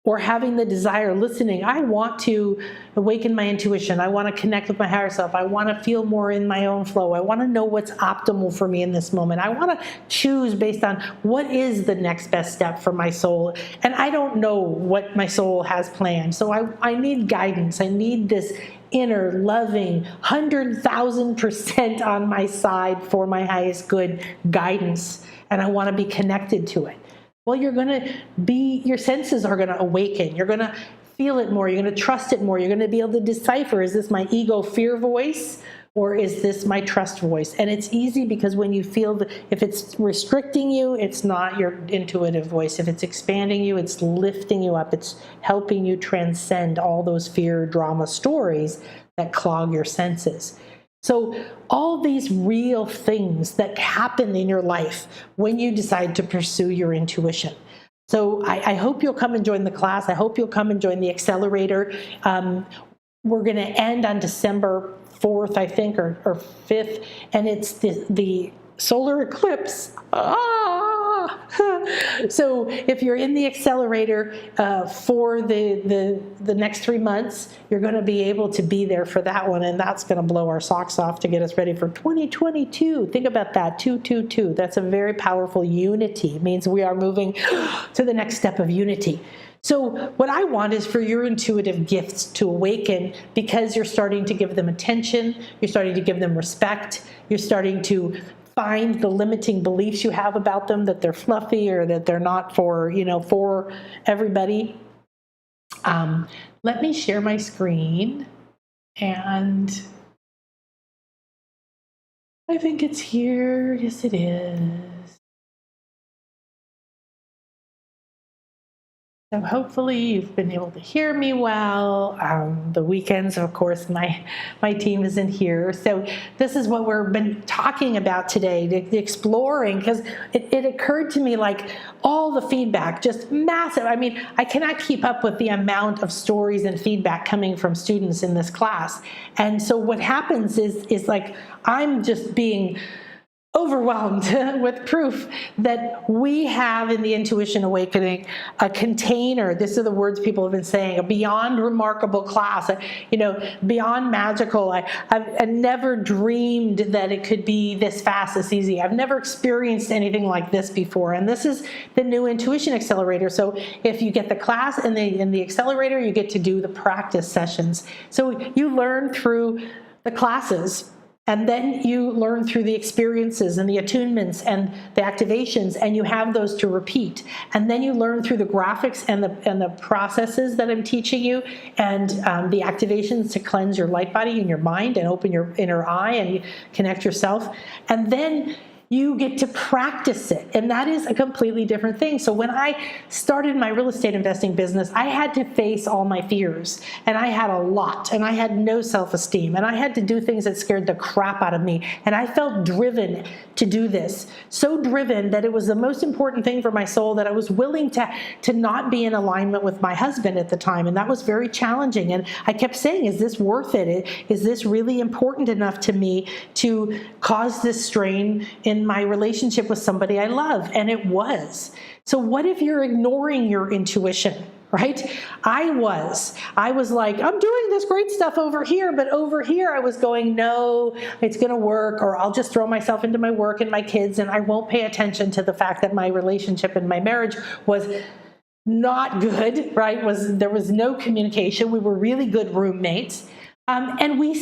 or having the desire, listening. I want to awaken my intuition. I want to connect with my higher self. I want to feel more in my own flow. I want to know what's optimal for me in this moment. I want to choose based on what is the next best step for my soul. And I don't know what my soul has planned. So I need guidance. I need this inner, loving, 100,000% on my side for my highest good guidance. And I want to be connected to it. Well, your senses are going to awaken. You're going to feel it more. You're going to trust it more. You're going to be able to decipher, is this my ego fear voice or is this my trust voice? And it's easy because when you feel if it's restricting you, it's not your intuitive voice. If it's expanding you, it's lifting you up. It's helping you transcend all those fear drama stories that clog your senses. So all these real things that happen in your life when you decide to pursue your intuition. So I hope you'll come and join the class. I hope you'll come and join the accelerator. We're going to end on December 4th, I think, or 5th, and it's the solar eclipse. So if you're in the accelerator for the next 3 months, you're going to be able to be there for that one, and that's going to blow our socks off to get us ready for 2022. Think about that, 222. That's a very powerful unity. It means we are moving to the next step of unity. So what I want is for your intuitive gifts to awaken, because you're starting to give them attention, you're starting to give them respect, you're starting to find the limiting beliefs you have about them, that they're fluffy or that they're not for, for everybody. Let me share my screen, and I think it's here. Yes, it is. So hopefully you've been able to hear me well. The weekends, of course, my team isn't here. So this is what we've been talking about today, exploring, because it occurred to me like all the feedback, just massive. I mean, I cannot keep up with the amount of stories and feedback coming from students in this class. And so what happens is like I'm just being overwhelmed with proof that we have in the Intuition Awakening a container. These are the words people have been saying, a beyond remarkable class, beyond magical. I've never dreamed that it could be this fast, this easy. I've never experienced anything like this before. And this is the new Intuition Accelerator. So if you get the class in the accelerator, you get to do the practice sessions. So you learn through the classes, and then you learn through the experiences and the attunements and the activations, and you have those to repeat. And then you learn through the graphics and the processes that I'm teaching you, and the activations to cleanse your light body and your mind and open your inner eye and connect yourself. And then you get to practice it, and that is a completely different thing. So when I started my real estate investing business, I had to face all my fears, and I had a lot, and I had no self-esteem, and I had to do things that scared the crap out of me, and I felt driven to do this, so driven that it was the most important thing for my soul, that I was willing to not be in alignment with my husband at the time, and that was very challenging. And I kept saying, is this worth it? Is this really important enough to me to cause this strain in my relationship with somebody I love? And it was. So what if you're ignoring your intuition, right? I was like, I'm doing this great stuff over here, but over here I was going, no, it's going to work, or I'll just throw myself into my work and my kids, and I won't pay attention to the fact that my relationship and my marriage was not good, right? There was no communication. We were really good roommates. And we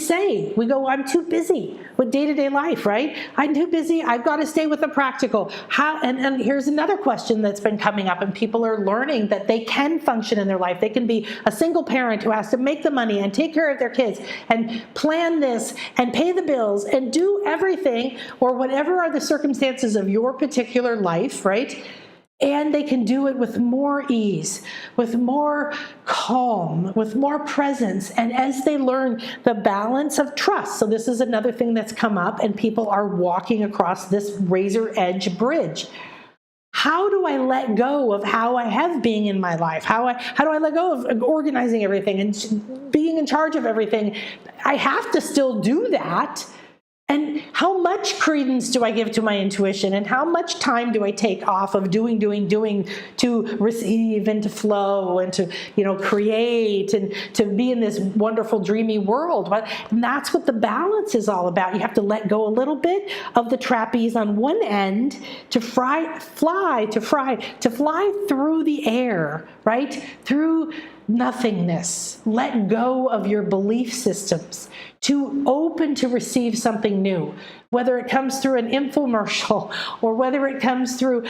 go, I'm too busy with day-to-day life, right? I'm too busy. I've got to stay with the practical. And here's another question that's been coming up, and people are learning that they can function in their life. They can be a single parent who has to make the money and take care of their kids and plan this and pay the bills and do everything, or whatever are the circumstances of your particular life, right? And they can do it with more ease, with more calm, with more presence. And as they learn the balance of trust, so this is another thing that's come up, and people are walking across this razor edge bridge. How do I let go of how I have been in my life? How do I let go of organizing everything and being in charge of everything? I have to still do that. And how much credence do I give to my intuition? And how much time do I take off of doing to receive and to flow and to, create and to be in this wonderful, dreamy world? And that's what the balance is all about. You have to let go a little bit of the trapeze on one end to fly through the air, right? Through nothingness. Let go of your belief systems, to open to receive something new, whether it comes through an infomercial or whether it comes through,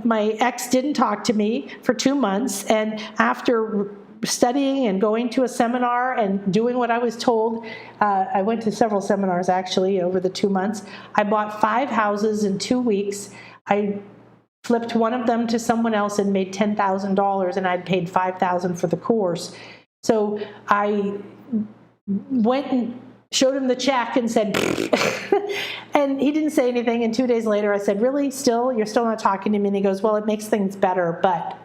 my ex didn't talk to me for 2 months, and after studying and going to a seminar and doing what I was told, I went to several seminars actually over the 2 months. I bought 5 houses in 2 weeks. I flipped one of them to someone else and made $10,000, and I'd paid $5,000 for the course. So I went and showed him the check and said, and he didn't say anything. And 2 days later, I said, really, you're still not talking to me? And he goes, well, it makes things better, but,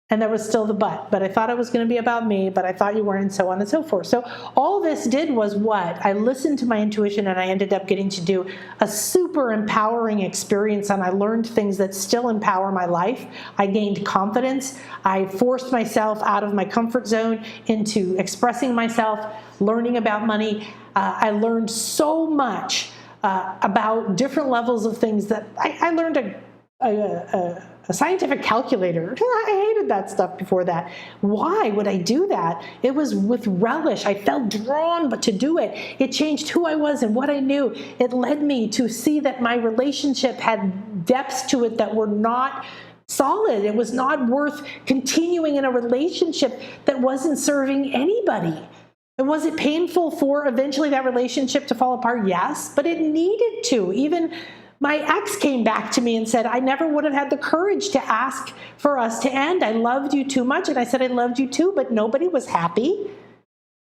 and there was still the but I thought it was going to be about me, but I thought you weren't, and so on and so forth. So all this did was what? I listened to my intuition, and I ended up getting to do a super empowering experience, and I learned things that still empower my life. I gained confidence. I forced myself out of my comfort zone into expressing myself, learning about money. I learned so much about different levels of things that I learned a scientific calculator. I hated that stuff before that. Why would I do that? It was with relish. I felt drawn, but to do it. It changed who I was and what I knew. It led me to see that my relationship had depths to it that were not solid. It was not worth continuing in a relationship that wasn't serving anybody. And was it painful for eventually that relationship to fall apart? Yes, but it needed to. Even my ex came back to me and said, I never would have had the courage to ask for us to end. I loved you too much. And I said, I loved you too, but nobody was happy.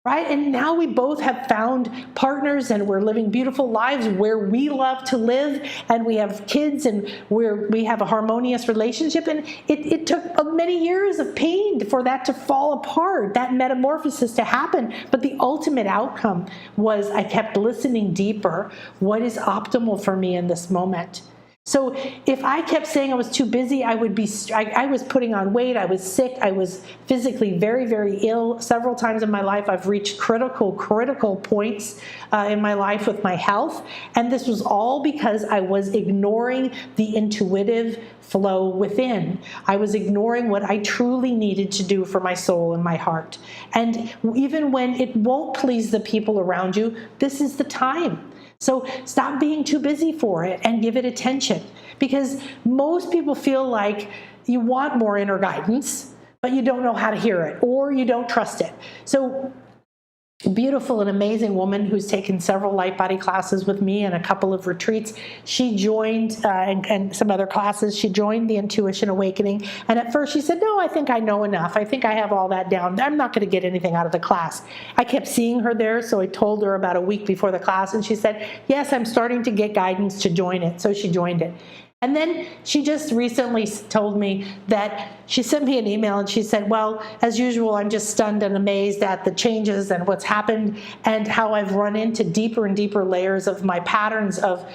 Right? And now we both have found partners, and we're living beautiful lives where we love to live, and we have kids, and we have a harmonious relationship. And it took many years of pain for that to fall apart, that metamorphosis to happen. But the ultimate outcome was I kept listening deeper. What is optimal for me in this moment? So if I kept saying I was too busy, I was putting on weight, I was sick, I was physically very, very ill. Several times in my life, I've reached critical points in my life with my health. And this was all because I was ignoring the intuitive flow within. I was ignoring what I truly needed to do for my soul and my heart. And even when it won't please the people around you, this is the time. So stop being too busy for it and give it attention, because most people feel like you want more inner guidance, but you don't know how to hear it, or you don't trust it. So beautiful and amazing woman who's taken several light body classes with me and a couple of retreats. She joined, and some other classes, she joined the Intuition Awakening. And at first she said, no, I think I know enough. I think I have all that down. I'm not going to get anything out of the class. I kept seeing her there, so I told her about a week before the class, and she said, yes, I'm starting to get guidance to join it. So she joined it. And then she just recently told me that she sent me an email and she said, well, as usual, I'm just stunned and amazed at the changes and what's happened, and how I've run into deeper and deeper layers of my patterns of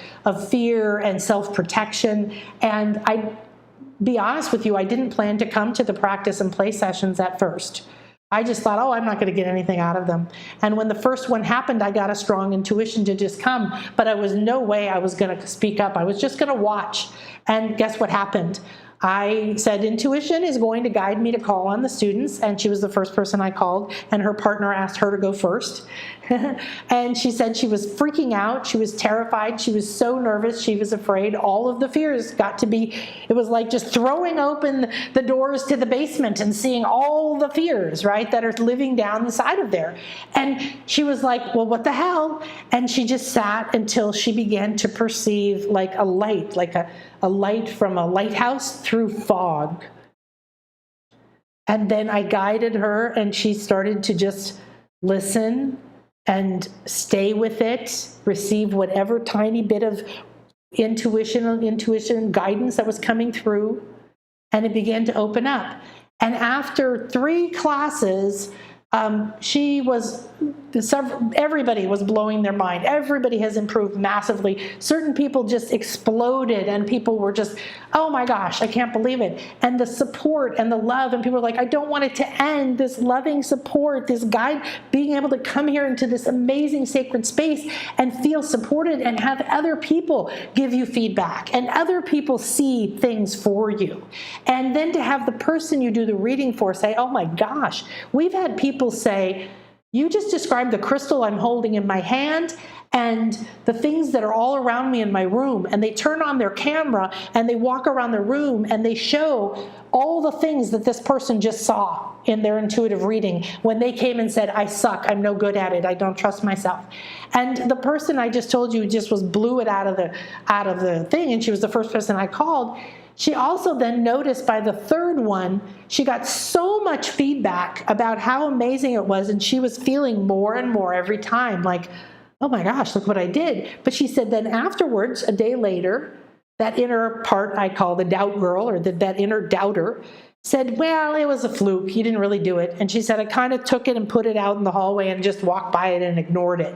fear and self-protection. And I be honest with you, I didn't plan to come to the practice and play sessions at first. I just thought, oh, I'm not going to get anything out of them. And when the first one happened, I got a strong intuition to just come, but I was no way I was going to speak up. I was just going to watch. And guess what happened? I said, intuition is going to guide me to call on the students. And she was the first person I called, and her partner asked her to go first. And she said she was freaking out. She was terrified. She was so nervous. She was afraid. All of the fears got to be, it was like just throwing open the doors to the basement and seeing all the fears, right, that are living down the side of there. And she was like, well, what the hell? And she just sat until she began to perceive like a light, like a light from a lighthouse through fog. And then I guided her, and she started to just listen and stay with it, receive whatever tiny bit of intuition guidance that was coming through, and it began to open up. And after 3 classes, everybody was blowing their mind. Everybody has improved massively. Certain people just exploded, and people were just, oh my gosh, I can't believe it. And the support and the love, and people were like, I don't want it to end. This loving support, this guide, being able to come here into this amazing sacred space and feel supported and have other people give you feedback and other people see things for you. And then to have the person you do the reading for say, oh my gosh, we've had people say, you just described the crystal I'm holding in my hand and the things that are all around me in my room. And they turn on their camera and they walk around the room and they show all the things that this person just saw in their intuitive reading when they came and said, I suck, I'm no good at it, I don't trust myself. And the person I just told you just blew it out of the thing, and she was the first person I called. She also then noticed by the third one, she got so much feedback about how amazing it was, and she was feeling more and more every time, like, oh my gosh, look what I did. But she said, then afterwards, a day later, that inner part I call the doubt girl, or that inner doubter, said, well, it was a fluke. You didn't really do it. And she said, I kind of took it and put it out in the hallway and just walked by it and ignored it.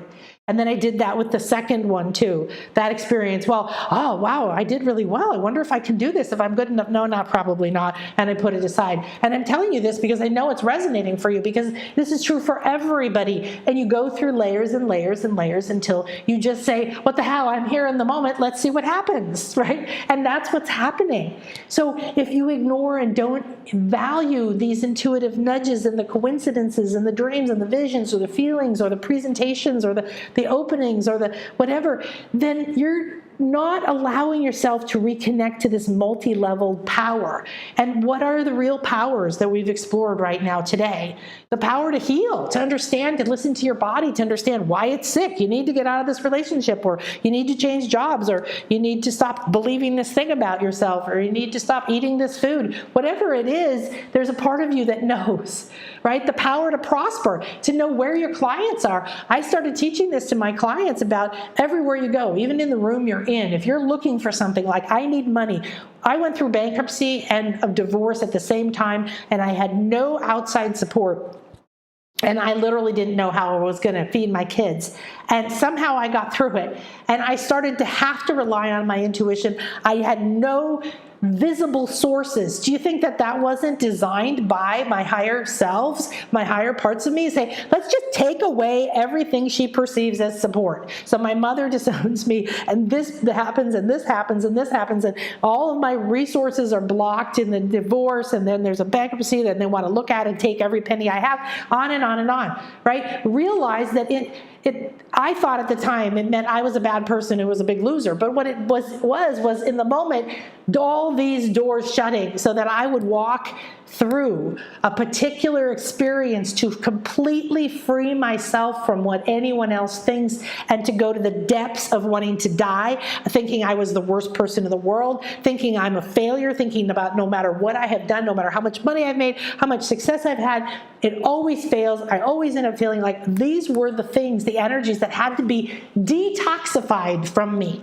And then I did that with the second one too. That experience, well, oh, wow, I did really well. I wonder if I can do this, if I'm good enough. No, probably not. And I put it aside. And I'm telling you this because I know it's resonating for you, because this is true for everybody. And you go through layers and layers and layers until you just say, what the hell, I'm here in the moment. Let's see what happens, right? And that's what's happening. So if you ignore and don't value these intuitive nudges and the coincidences and the dreams and the visions or the feelings or the presentations or the openings or the whatever, then you're not allowing yourself to reconnect to this multi-level power. And what are the real powers that we've explored right now today? The power to heal, to understand, to listen to your body, to understand why it's sick. You need to get out of this relationship, or you need to change jobs, or you need to stop believing this thing about yourself, or you need to stop eating this food. Whatever it is, there's a part of you that knows, right? The power to prosper, to know where your clients are. I started teaching this to my clients about everywhere you go, even in the room you're in. If you're looking for something like, I need money. I went through bankruptcy and a divorce at the same time, and I had no outside support. And I literally didn't know how I was going to feed my kids. And somehow I got through it. And I started to have to rely on my intuition. I had no visible sources. Do you think that that wasn't designed by my higher selves, my higher parts of me? Say, let's just take away everything she perceives as support. So my mother disowns me, and this happens, and this happens, and this happens, and all of my resources are blocked in the divorce, and then there's a bankruptcy that they want to look at and take every penny I have, on and on and on, right? Realize that I thought at the time it meant I was a bad person who was a big loser. But what it was in the moment, all these doors shutting so that I would walk through a particular experience to completely free myself from what anyone else thinks, and to go to the depths of wanting to die, thinking I was the worst person in the world, thinking I'm a failure, thinking about no matter what I have done, no matter how much money I've made, how much success I've had, it always fails. I always end up feeling like these were the things, the energies that had to be detoxified from me.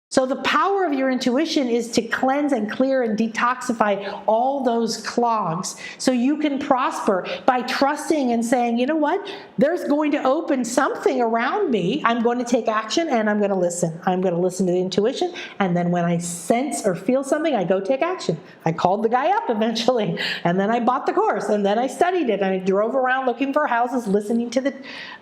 So the power of your intuition is to cleanse and clear and detoxify all those clogs so you can prosper by trusting and saying, you know what, there's going to open something around me. I'm going to take action and I'm going to listen. I'm going to listen to the intuition. And then when I sense or feel something, I go take action. I called the guy up eventually, and then I bought the course, and then I studied it, and I drove around looking for houses, listening to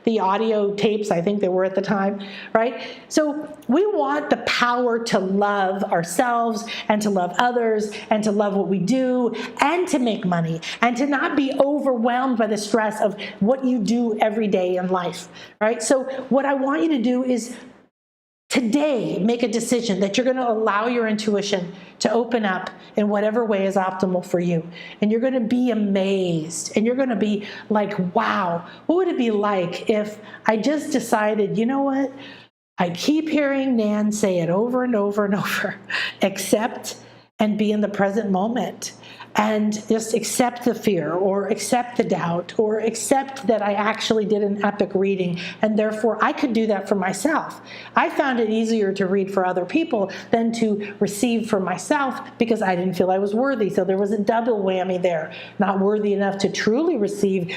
the audio tapes, I think they were at the time, right? So we want the power to love ourselves and to love others and to love what we do and to make money and to not be overwhelmed by the stress of what you do every day in life, right? So what I want you to do is today make a decision that you're going to allow your intuition to open up in whatever way is optimal for you. And you're going to be amazed, and you're going to be like, wow, what would it be like if I just decided, you know what? I keep hearing Nan say it over and over and over. Accept and be in the present moment. And just accept the fear, or accept the doubt, or accept that I actually did an epic reading, and therefore I could do that for myself. I found it easier to read for other people than to receive for myself because I didn't feel I was worthy. So there was a double whammy there. Not worthy enough to truly receive,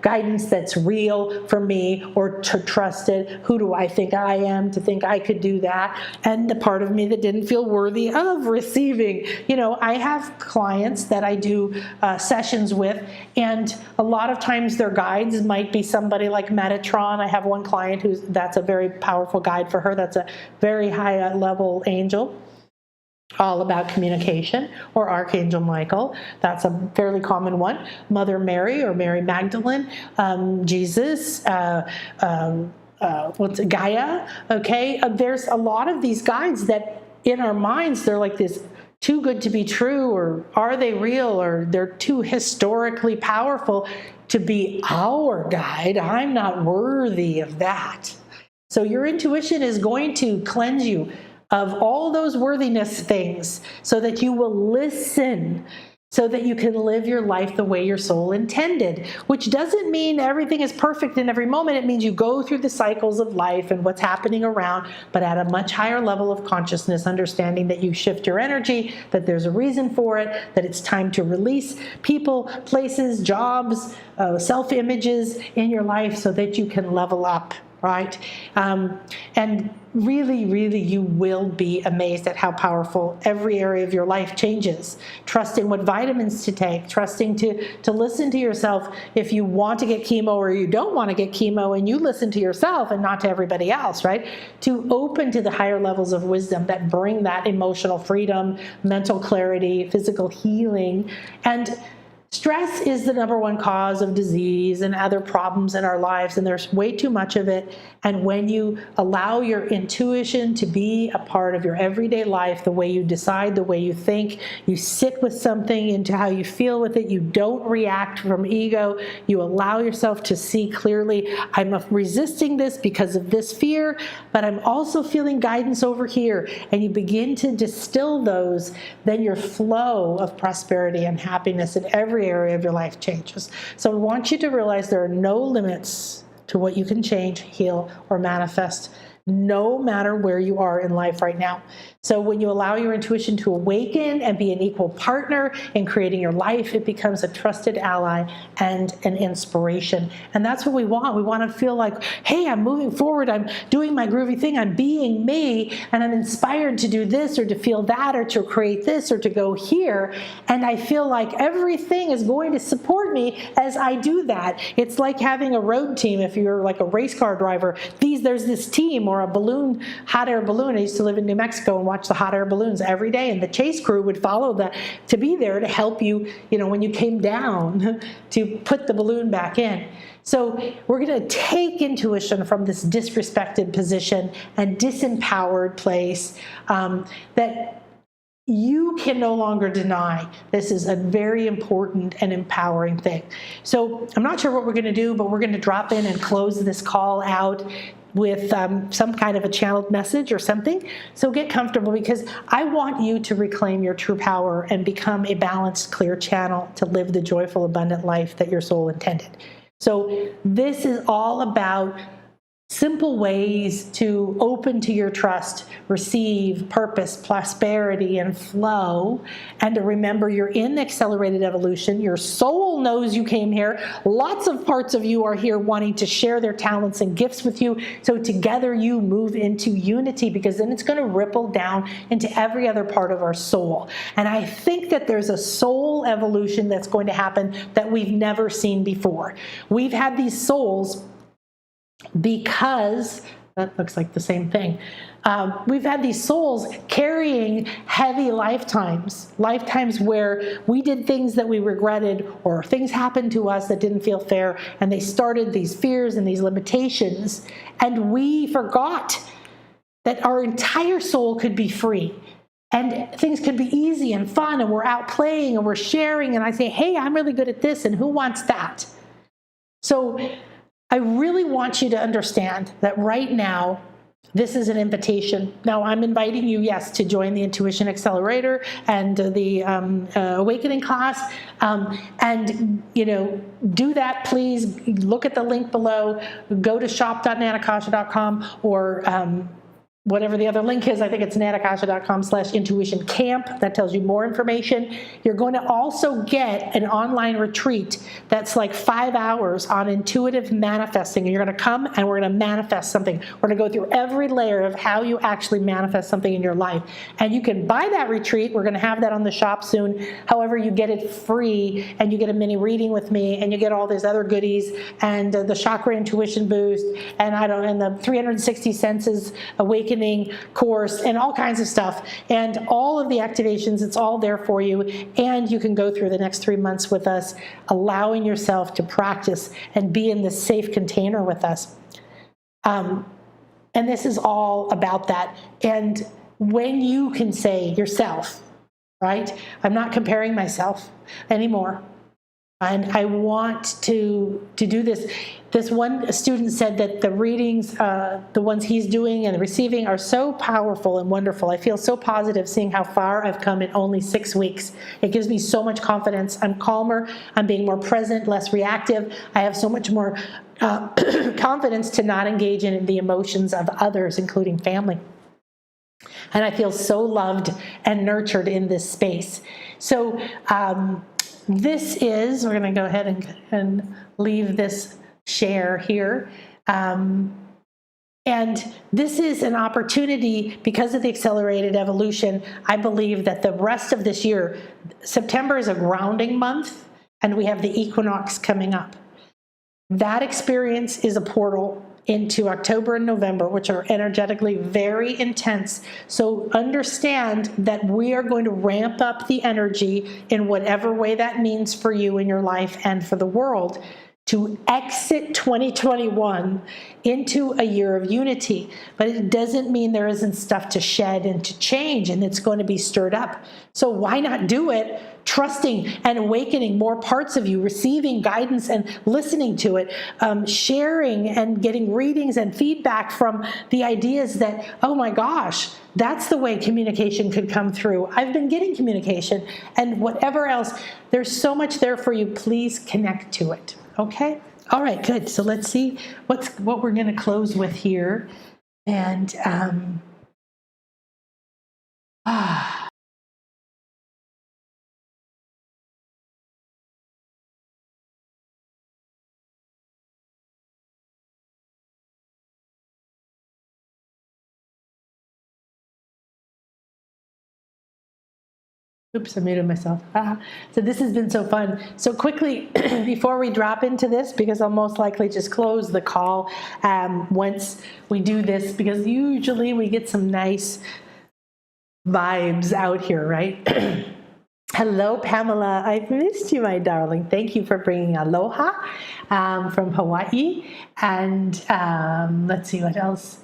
guidance that's real for me, or to trust it. Who do I think I am to think I could do that? And the part of me that didn't feel worthy of receiving. I have clients that I do sessions with, and a lot of times their guides might be somebody like Metatron. I have one client that's a very powerful guide for her. That's a very high level angel, all about communication, or Archangel Michael. That's a fairly common one. Mother Mary or Mary Magdalene, Jesus, Gaia. Okay, there's a lot of these guides that in our minds they're like this too good to be true, or are they real, or they're too historically powerful to be our guide. I'm not worthy of that. So your intuition is going to cleanse you of all those worthiness things so that you will listen so that you can live your life the way your soul intended, which doesn't mean everything is perfect in every moment. It means you go through the cycles of life and what's happening around, but at a much higher level of consciousness, understanding that you shift your energy, that there's a reason for it, that it's time to release people, places, jobs, self-images in your life so that you can level up. Right? And really, really, you will be amazed at how powerful every area of your life changes. Trusting what vitamins to take, trusting to listen to yourself if you want to get chemo or you don't want to get chemo, and you listen to yourself and not to everybody else, right? To open to the higher levels of wisdom that bring that emotional freedom, mental clarity, physical healing. And stress is the number one cause of disease and other problems in our lives, and there's way too much of it. And when you allow your intuition to be a part of your everyday life, the way you decide, the way you think, you sit with something into how you feel with it, you don't react from ego, you allow yourself to see clearly, I'm resisting this because of this fear, but I'm also feeling guidance over here. And you begin to distill those, then your flow of prosperity and happiness in every area of your life changes. So I want you to realize there are no limits to what you can change, heal, or manifest, no matter where you are in life right now. So when you allow your intuition to awaken and be an equal partner in creating your life, it becomes a trusted ally and an inspiration. And that's what we want. We want to feel like, hey, I'm moving forward. I'm doing my groovy thing. I'm being me. And I'm inspired to do this or to feel that or to create this or to go here. And I feel like everything is going to support me as I do that. It's like having a road team. If you're like a race car driver, there's this team, or a balloon, hot air balloon. I used to live in New Mexico and watch the hot air balloons every day, and the chase crew would follow to be there to help you, when you came down, to put the balloon back in. So we're going to take intuition from this disrespected position and disempowered place that you can no longer deny. This is a very important and empowering thing. So I'm not sure what we're going to do, but we're going to drop in and close this call out with some kind of a channeled message or something. So get comfortable, because I want you to reclaim your true power and become a balanced, clear channel to live the joyful, abundant life that your soul intended. So this is all about simple ways to open to your trust, receive purpose, prosperity, and flow, and to remember you're in accelerated evolution. Your soul knows you came here. Lots of parts of you are here wanting to share their talents and gifts with you. So together you move into unity, because then it's going to ripple down into every other part of our soul. And I think that there's a soul evolution that's going to happen that we've never seen before. We've had these souls because, that looks like the same thing. We've had these souls carrying heavy lifetimes where we did things that we regretted, or things happened to us that didn't feel fair, and they started these fears and these limitations, and we forgot that our entire soul could be free. And things could be easy and fun, and we're out playing and we're sharing, and I say, hey, I'm really good at this, and who wants that? So I really want you to understand that right now, this is an invitation. Now, I'm inviting you, yes, to join the Intuition Accelerator and the Awakening class. And, do that, please. Look at the link below. Go to shop.nanakasha.com, or whatever the other link is. I think it's nanakasha.com/intuition camp. That tells you more information. You're going to also get an online retreat that's like 5 hours on intuitive manifesting. And you're going to come and we're going to manifest something. We're going to go through every layer of how you actually manifest something in your life. And you can buy that retreat. We're going to have that on the shop soon. However, you get it free, and you get a mini reading with me, and you get all these other goodies, and the Chakra Intuition Boost, and the 360 Senses Awakening course, and all kinds of stuff, and all of the activations. It's all there for you, and you can go through the next 3 months with us, allowing yourself to practice and be in this safe container with us. And this is all about that. And when you can say yourself, right, I'm not comparing myself anymore. And I want to do this. This one student said that the readings, the ones he's doing and receiving, are so powerful and wonderful. I feel so positive seeing how far I've come in only 6 weeks. It gives me so much confidence. I'm calmer. I'm being more present, less reactive. I have so much more confidence to not engage in the emotions of others, including family. And I feel so loved and nurtured in this space. So this is, we're going to go ahead and leave this share here. And this is an opportunity because of the accelerated evolution. I believe that the rest of this year, September is a grounding month, and we have the equinox coming up. That experience is a portal into October and November, which are energetically very intense. So understand that we are going to ramp up the energy in whatever way that means for you in your life and for the world to exit 2021 into a year of unity. But it doesn't mean there isn't stuff to shed and to change, and it's going to be stirred up. So why not do it, trusting and awakening more parts of you, receiving guidance and listening to it, sharing and getting readings and feedback from the ideas that, oh my gosh, that's the way communication could come through. I've been getting communication, and whatever else, there's so much there for you. Please connect to it. Okay? All right, good. So let's see what we're going to close with here. And oops, I muted myself. So this has been so fun. So quickly, before we drop into this, because I'll most likely just close the call once we do this, because usually we get some nice vibes out here, right? Hello, Pamela. I've missed you, my darling. Thank you for bringing aloha from Hawaii. And let's see what else.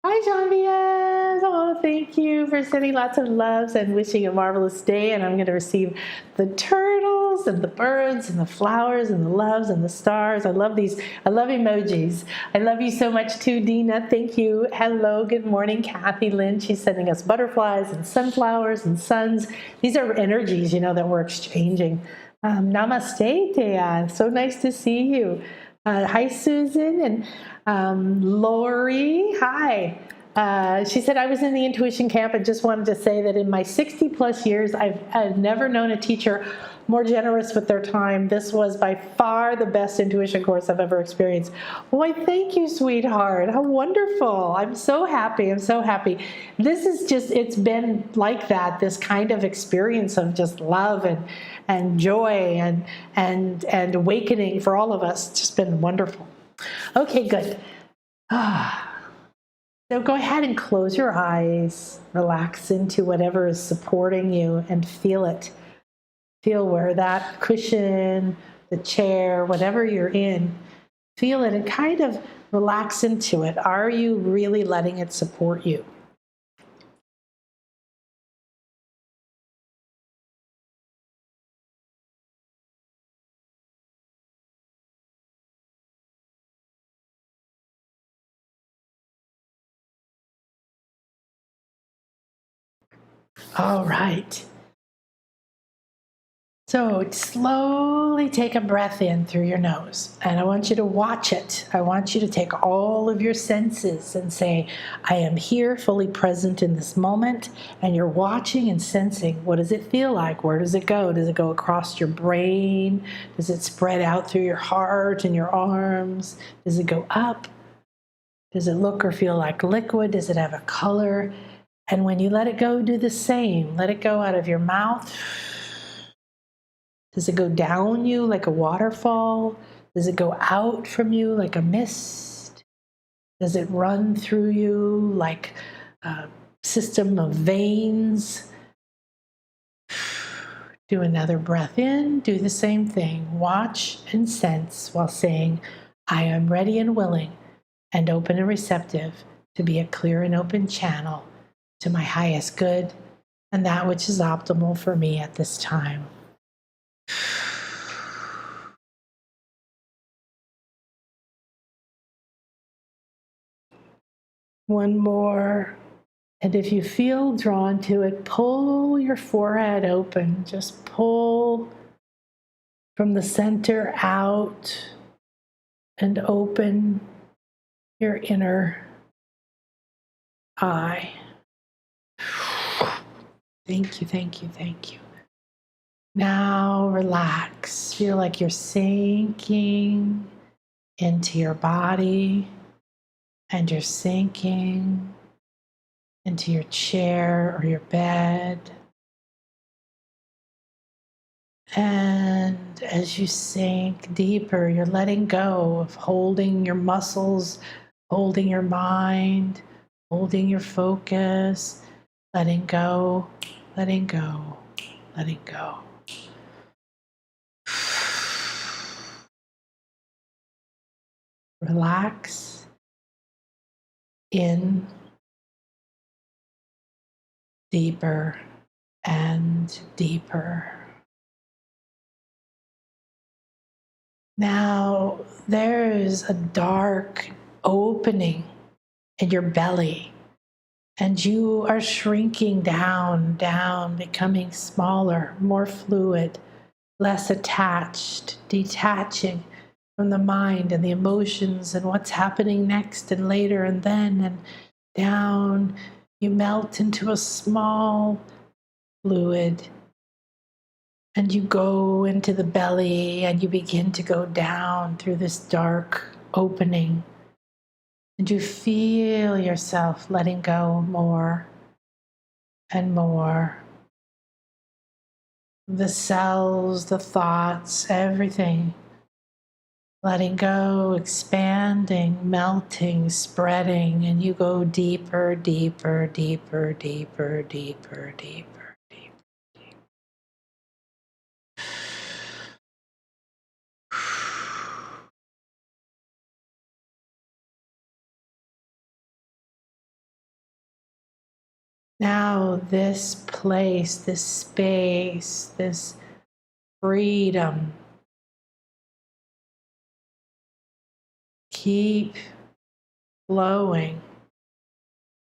Hi, Jean-Vies. Oh, thank you for sending lots of loves and wishing a marvelous day. And I'm going to receive the turtles and the birds and the flowers and the loves and the stars. I love these. I love emojis. I love you so much too, Dina. Thank you. Hello. Good morning, Kathy Lynn. She's sending us butterflies and sunflowers and suns. These are energies, that we're exchanging. Namaste, Thea. So nice to see you. Hi, Susan, and Lori. Hi. She said, I was in the Intuition camp and just wanted to say that in my 60 plus years, I've never known a teacher more generous with their time. This was by far the best intuition course I've ever experienced. Why, thank you, sweetheart. How wonderful. I'm so happy. I'm so happy. This is just, it's been like that, this kind of experience of just love and joy and awakening for all of us. It's just been wonderful. Okay, good. So go ahead and close your eyes, relax into whatever is supporting you and feel it. Feel where that cushion, the chair, whatever you're in, feel it and kind of relax into it. Are you really letting it support you? All right. So slowly take a breath in through your nose, and I want you to watch it. I want you to take all of your senses and say, I am here fully present in this moment, and you're watching and sensing. What does it feel like? Where does it go? Does it go across your brain? Does it spread out through your heart and your arms? Does it go up? Does it look or feel like liquid? Does it have a color? And when you let it go, do the same. Let it go out of your mouth. Does it go down you like a waterfall? Does it go out from you like a mist? Does it run through you like a system of veins? Do another breath in. Do the same thing. Watch and sense while saying, I am ready and willing and open and receptive to be a clear and open channel to my highest good and that which is optimal for me at this time. One more. And if you feel drawn to it, pull your forehead open. Just pull from the center out and open your inner eye. Thank you, thank you, thank you. Now relax. Feel like you're sinking into your body, and you're sinking into your chair or your bed. And as you sink deeper, you're letting go of holding your muscles, holding your mind, holding your focus, letting go, letting go, letting go. Relax in deeper and deeper. Now there is a dark opening in your belly, and you are shrinking down, becoming smaller, more fluid, less attached, detaching from the mind and the emotions and what's happening next and later and then, and down. You melt into a small fluid, and you go into the belly, and you begin to go down through this dark opening, and you feel yourself letting go more and more. The cells, the thoughts, everything. Letting go, expanding, melting, spreading, and you go deeper, deeper, deeper, deeper, deeper, deeper, deeper. Now this place, this space, this freedom, keep flowing.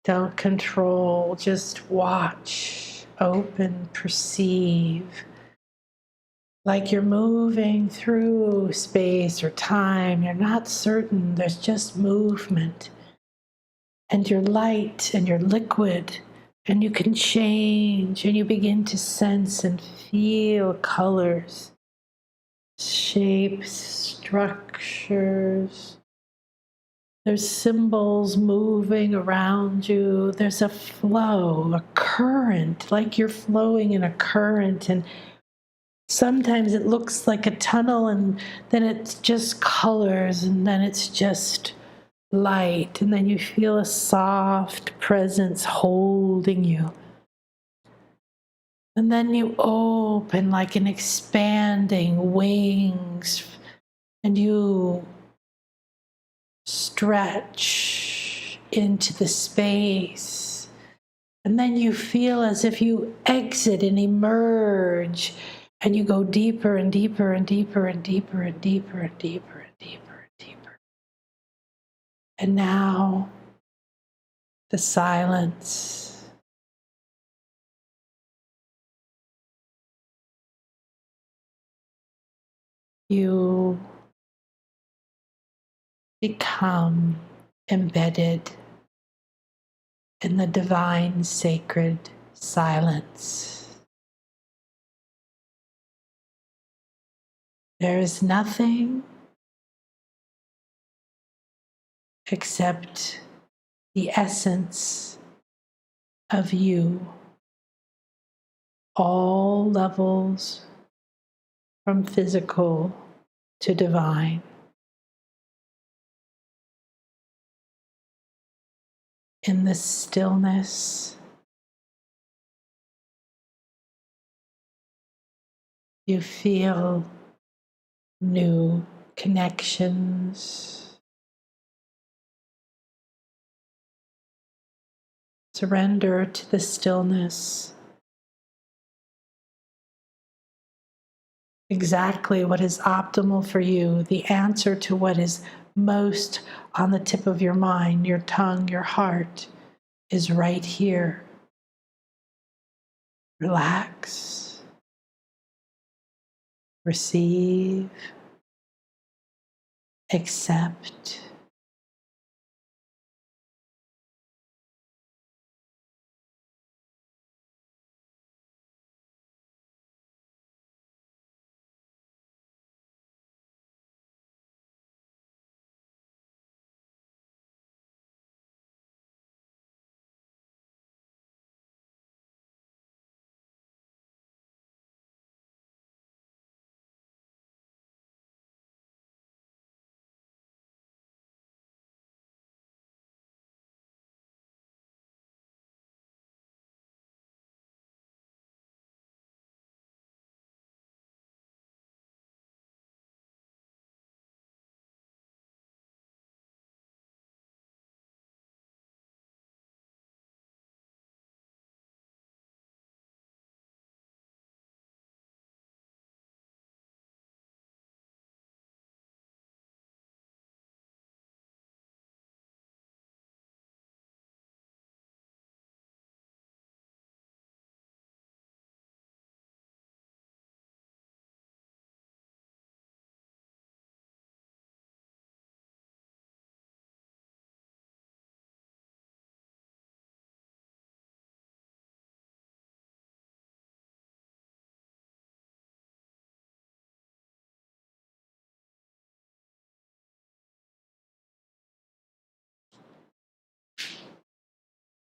Don't control, just watch, open, perceive. Like you're moving through space or time. You're not certain, there's just movement. And you're light and you're liquid, and you can change, and you begin to sense and feel colors, shapes, structures. There's symbols moving around you. There's a flow, a current, like you're flowing in a current. And sometimes it looks like a tunnel, and then it's just colors, and then it's just light, and then you feel a soft presence holding you. And then you open like an expanding wings, and you stretch into the space. And then you feel as if you exit and emerge, and you go deeper and deeper and deeper and deeper and deeper and deeper and deeper and deeper. And now the silence. You become embedded in the divine sacred silence. There is nothing except the essence of you, all levels from physical to divine. In the stillness, you feel new connections. Surrender to the stillness exactly what is optimal for you, the answer to what is most on the tip of your mind, your tongue, your heart, is right here. Relax, receive, accept.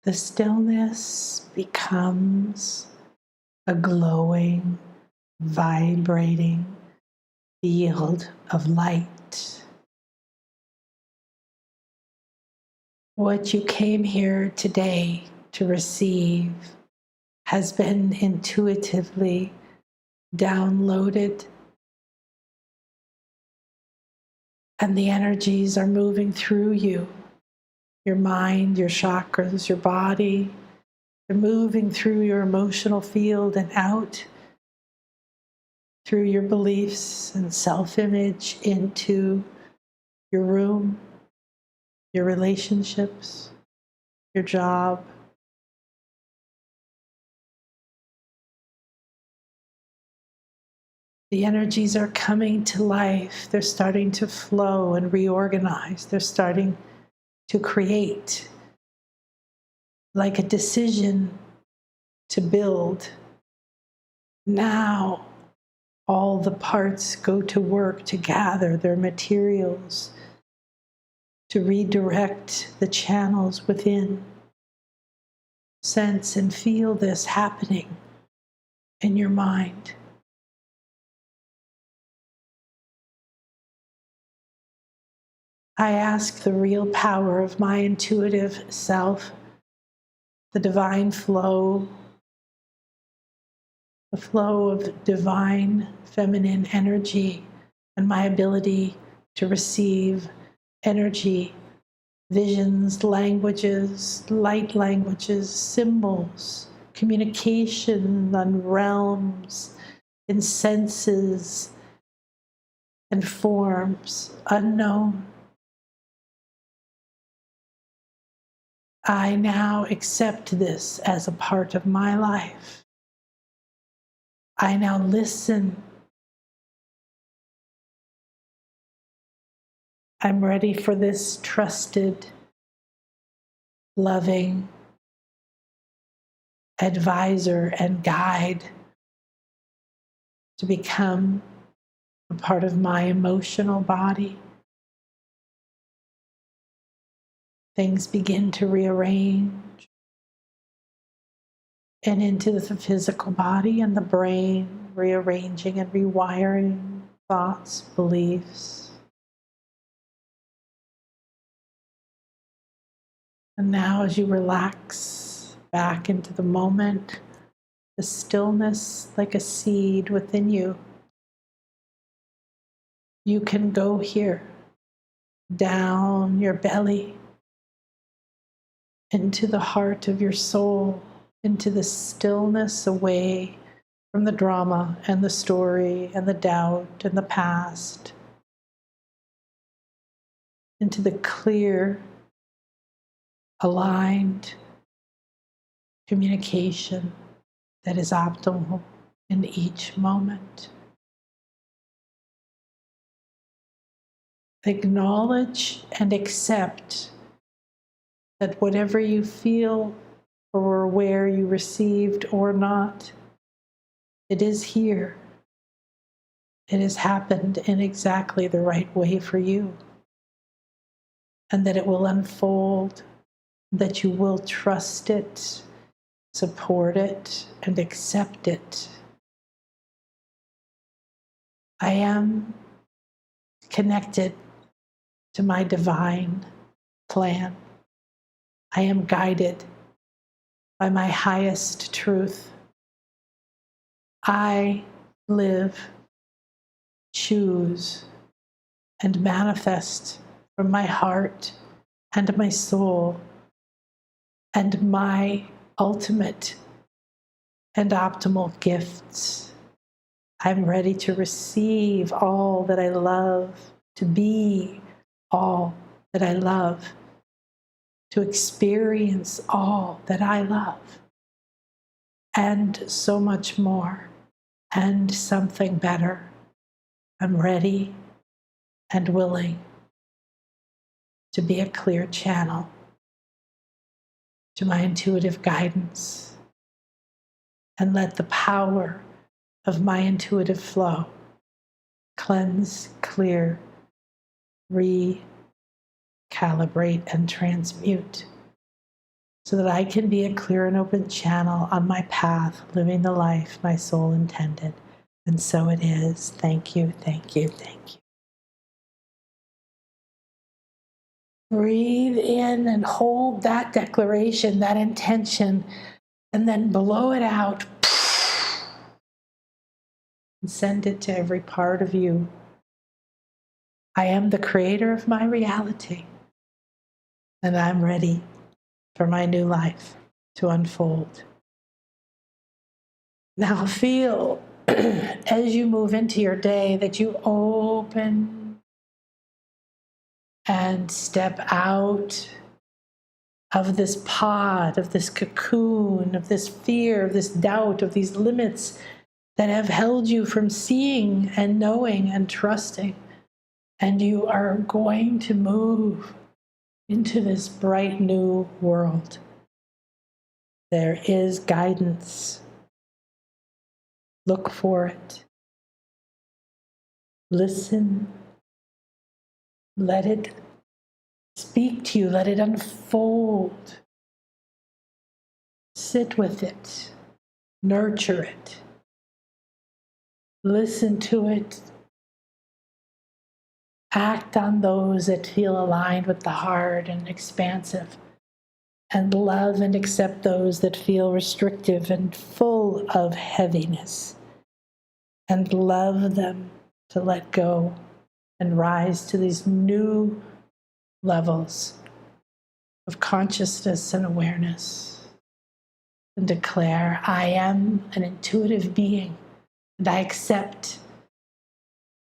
The stillness becomes a glowing, vibrating field of light. What you came here today to receive has been intuitively downloaded, and the energies are moving through you, your mind, your chakras, your body. They're moving through your emotional field and out through your beliefs and self-image into your room, your relationships, your job. The energies are coming to life. They're starting to flow and reorganize. They're starting to create, like a decision to build. Now, all the parts go to work to gather their materials, to redirect the channels within. Sense and feel this happening in your mind. I ask the real power of my intuitive self, the divine flow, the flow of divine feminine energy, and my ability to receive energy, visions, languages, light languages, symbols, communication on realms, in senses and forms unknown. I now accept this as a part of my life. I now listen. I'm ready for this trusted, loving advisor and guide to become a part of my emotional body. Things begin to rearrange and into the physical body and the brain, rearranging and rewiring thoughts, beliefs. And now as you relax back into the moment, the stillness like a seed within you, you can go here, down your belly, into the heart of your soul, into the stillness away from the drama and the story and the doubt and the past into the clear, aligned communication that is optimal in each moment. Acknowledge and accept that whatever you feel or where you received or not, it is here. It has happened in exactly the right way for you. And that it will unfold, that you will trust it, support it, and accept it. I am connected to my divine plan. I am guided by my highest truth. I live, choose, and manifest from my heart and my soul and my ultimate and optimal gifts. I'm ready to receive all that I love, to be all that I love, to experience all that I love, and so much more, and something better. I'm ready and willing to be a clear channel to my intuitive guidance and let the power of my intuitive flow cleanse, clear, recalibrate, and transmute so that I can be a clear and open channel on my path, living the life my soul intended. And so it is. Thank you, thank you, thank you. Breathe in and hold that declaration, that intention, and then blow it out and send it to every part of you. I am the creator of my reality, and I'm ready for my new life to unfold. Now feel as you move into your day that you open and step out of this pod, of this cocoon, of this fear, of this doubt, of these limits that have held you from seeing and knowing and trusting. And you are going to move into this bright new world. There is guidance. Look for it. Listen. Let it speak to you. Let it unfold. Sit with it. Nurture it. Listen to it. Act on those that feel aligned with the heart and expansive. And love and accept those that feel restrictive and full of heaviness. And love them to let go and rise to these new levels of consciousness and awareness. And declare, I am an intuitive being, and I accept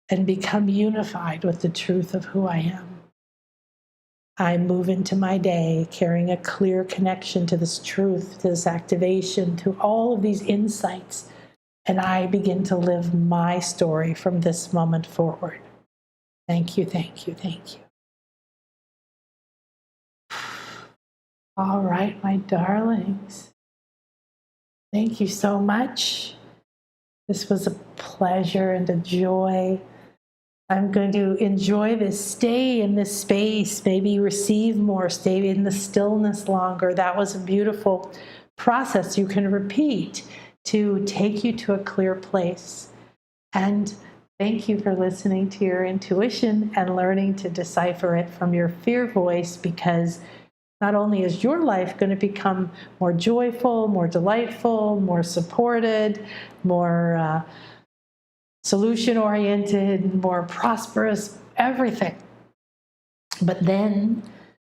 and become unified with the truth of who I am. I move into my day carrying a clear connection to this truth, to this activation, to all of these insights, and I begin to live my story from this moment forward. Thank you, thank you, thank you. All right, my darlings. Thank you so much. This was a pleasure and a joy. I'm going to enjoy this, stay in this space, maybe receive more, stay in the stillness longer. That was a beautiful process you can repeat to take you to a clear place. And thank you for listening to your intuition and learning to decipher it from your fear voice, because not only is your life going to become more joyful, more delightful, more supported, more solution-oriented, more prosperous, everything. But then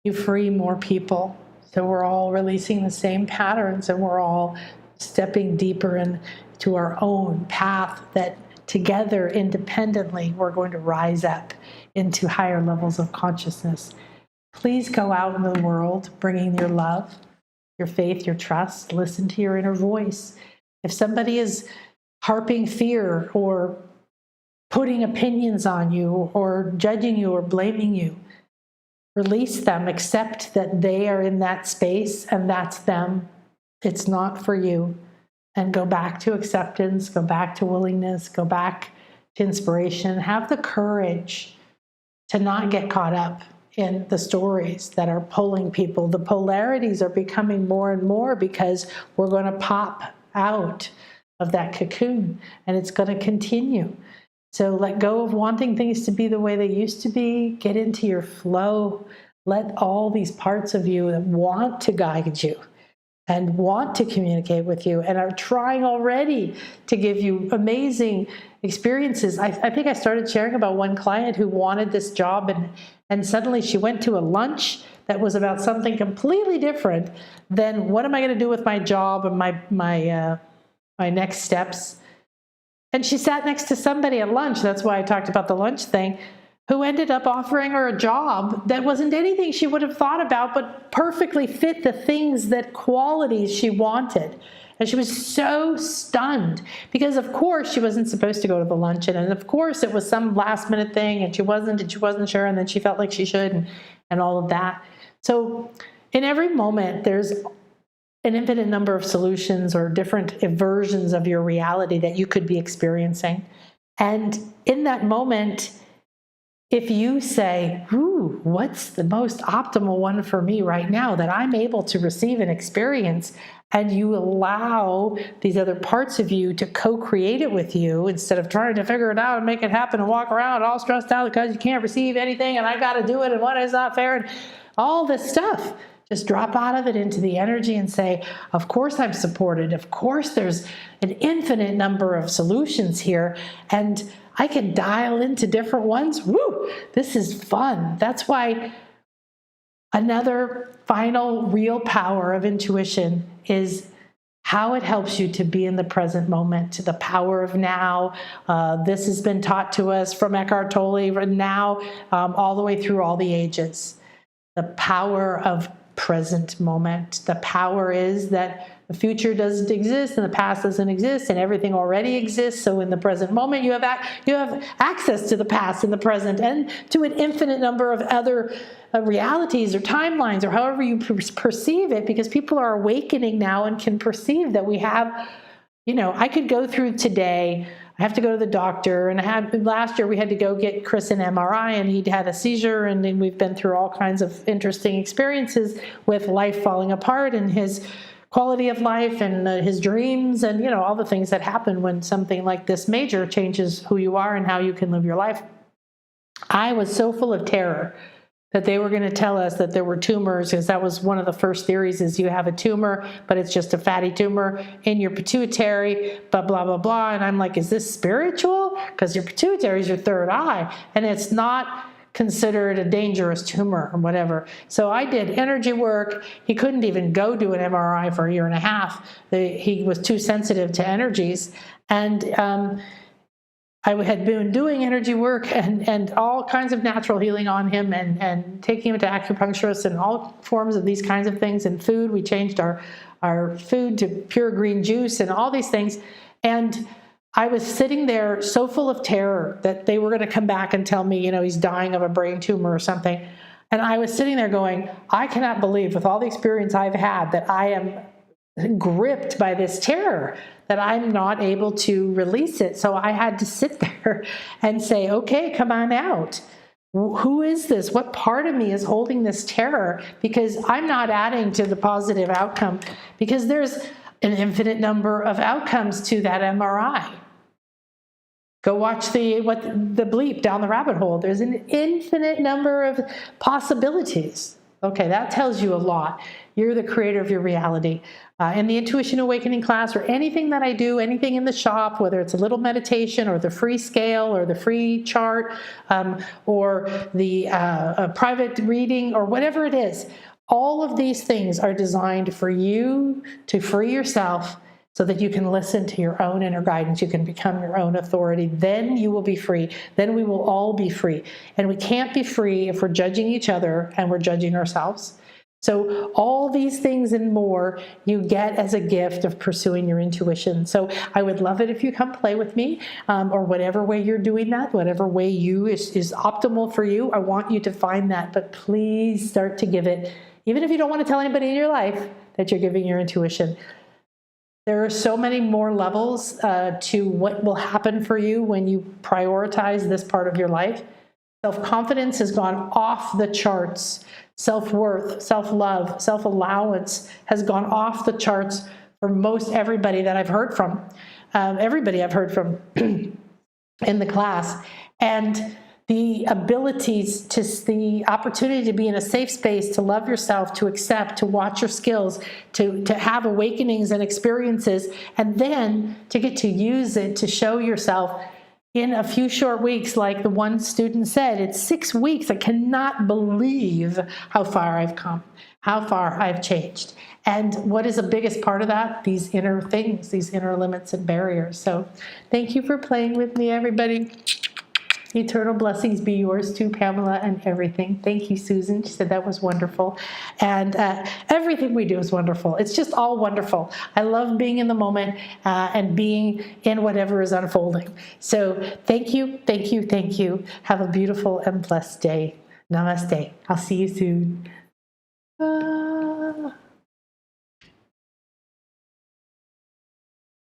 you free more people. So we're all releasing the same patterns and we're all stepping deeper into our own path that together, independently, we're going to rise up into higher levels of consciousness. Please go out in the world bringing your love, your faith, your trust. Listen to your inner voice. If somebody is harping fear or putting opinions on you or judging you or blaming you, release them. Accept that they are in that space and that's them. It's not for you. And go back to acceptance, go back to willingness, go back to inspiration. Have the courage to not get caught up in the stories that are pulling people. The polarities are becoming more and more because we're going to pop out of that cocoon and it's going to continue. So let go of wanting things to be the way they used to be. Get into your flow. Let all these parts of you that want to guide you and want to communicate with you and are trying already to give you amazing experiences. I think I started sharing about one client who wanted this job and suddenly she went to a lunch that was about something completely different than what am I going to do with my job and my next steps. And she sat next to somebody at lunch, that's why I talked about the lunch thing, who ended up offering her a job that wasn't anything she would have thought about, but perfectly fit the things, that qualities she wanted. And she was so stunned because, of course, she wasn't supposed to go to the luncheon. And, of course, it was some last minute thing and she wasn't sure. And then she felt like she should and all of that. So in every moment, there's an infinite number of solutions or different versions of your reality that you could be experiencing. And in that moment, if you say, ooh, what's the most optimal one for me right now that I'm able to receive and experience, and you allow these other parts of you to co-create it with you instead of trying to figure it out and make it happen and walk around all stressed out because you can't receive anything and I got to do it and what is not fair and all this stuff. Just drop out of it into the energy and say, of course I'm supported. Of course there's an infinite number of solutions here and I can dial into different ones. Woo, this is fun. That's why another final real power of intuition is how it helps you to be in the present moment, the power of now. This has been taught to us from Eckhart Tolle, now all the way through all the ages. The power of present moment. The power is that the future doesn't exist and the past doesn't exist and everything already exists. So in the present moment, you have access to the past and the present and to an infinite number of other realities or timelines or however you perceive it, because people are awakening now and can perceive that we have, I could go through today. I have to go to the doctor, and last year we had to go get Chris an MRI, and he'd had a seizure, and then we've been through all kinds of interesting experiences with life falling apart and his quality of life and his dreams and, all the things that happen when something like this major changes who you are and how you can live your life. I was so full of terror that they were going to tell us that there were tumors, because that was one of the first theories, is you have a tumor, but it's just a fatty tumor in your pituitary, but blah, blah, blah. And I'm like, is this spiritual? Because your pituitary is your third eye, and it's not considered a dangerous tumor or whatever. So I did energy work. He couldn't even go do an MRI for a year and a half. He was too sensitive to energies. And I had been doing energy work and all kinds of natural healing on him and taking him to acupuncturists and all forms of these kinds of things. And food, we changed our food to pure green juice and all these things. And I was sitting there so full of terror that they were going to come back and tell me, he's dying of a brain tumor or something. And I was sitting there going, I cannot believe, with all the experience I've had, that I am gripped by this terror, that I'm not able to release it. So I had to sit there and say, okay, come on out. Who is this? What part of me is holding this terror? Because I'm not adding to the positive outcome, because there's an infinite number of outcomes to that MRI. Go watch the bleep down the rabbit hole. There's an infinite number of possibilities. Okay, that tells you a lot. You're the creator of your reality. In the Intuition Awakening class, or anything that I do, anything in the shop, whether it's a little meditation or the free scale or the free chart or the private reading or whatever it is, all of these things are designed for you to free yourself so that you can listen to your own inner guidance. You can become your own authority. Then you will be free. Then we will all be free. And we can't be free if we're judging each other and we're judging ourselves. So all these things and more you get as a gift of pursuing your intuition. So I would love it if you come play with me, or whatever way you're doing that, whatever way is optimal for you. I want you to find that, but please start to give it, even if you don't want to tell anybody in your life that you're giving your intuition. There are so many more levels to what will happen for you when you prioritize this part of your life. Self-confidence has gone off the charts. Self-worth, self-love, self-allowance has gone off the charts for most everybody that I've heard from. Everybody I've heard from in the class. And the abilities, the opportunity to be in a safe space, to love yourself, to accept, to watch your skills, to have awakenings and experiences, and then to get to use it to show yourself in a few short weeks. Like the one student said, it's 6 weeks. I cannot believe how far I've come, how far I've changed. And what is the biggest part of that? These inner things, these inner limits and barriers. So thank you for playing with me, everybody. Eternal blessings be yours too, Pamela, and everything. Thank you, Susan. She said that was wonderful. And everything we do is wonderful. It's just all wonderful. I love being in the moment and being in whatever is unfolding. So thank you, thank you, thank you. Have a beautiful and blessed day. Namaste. I'll see you soon. Bye.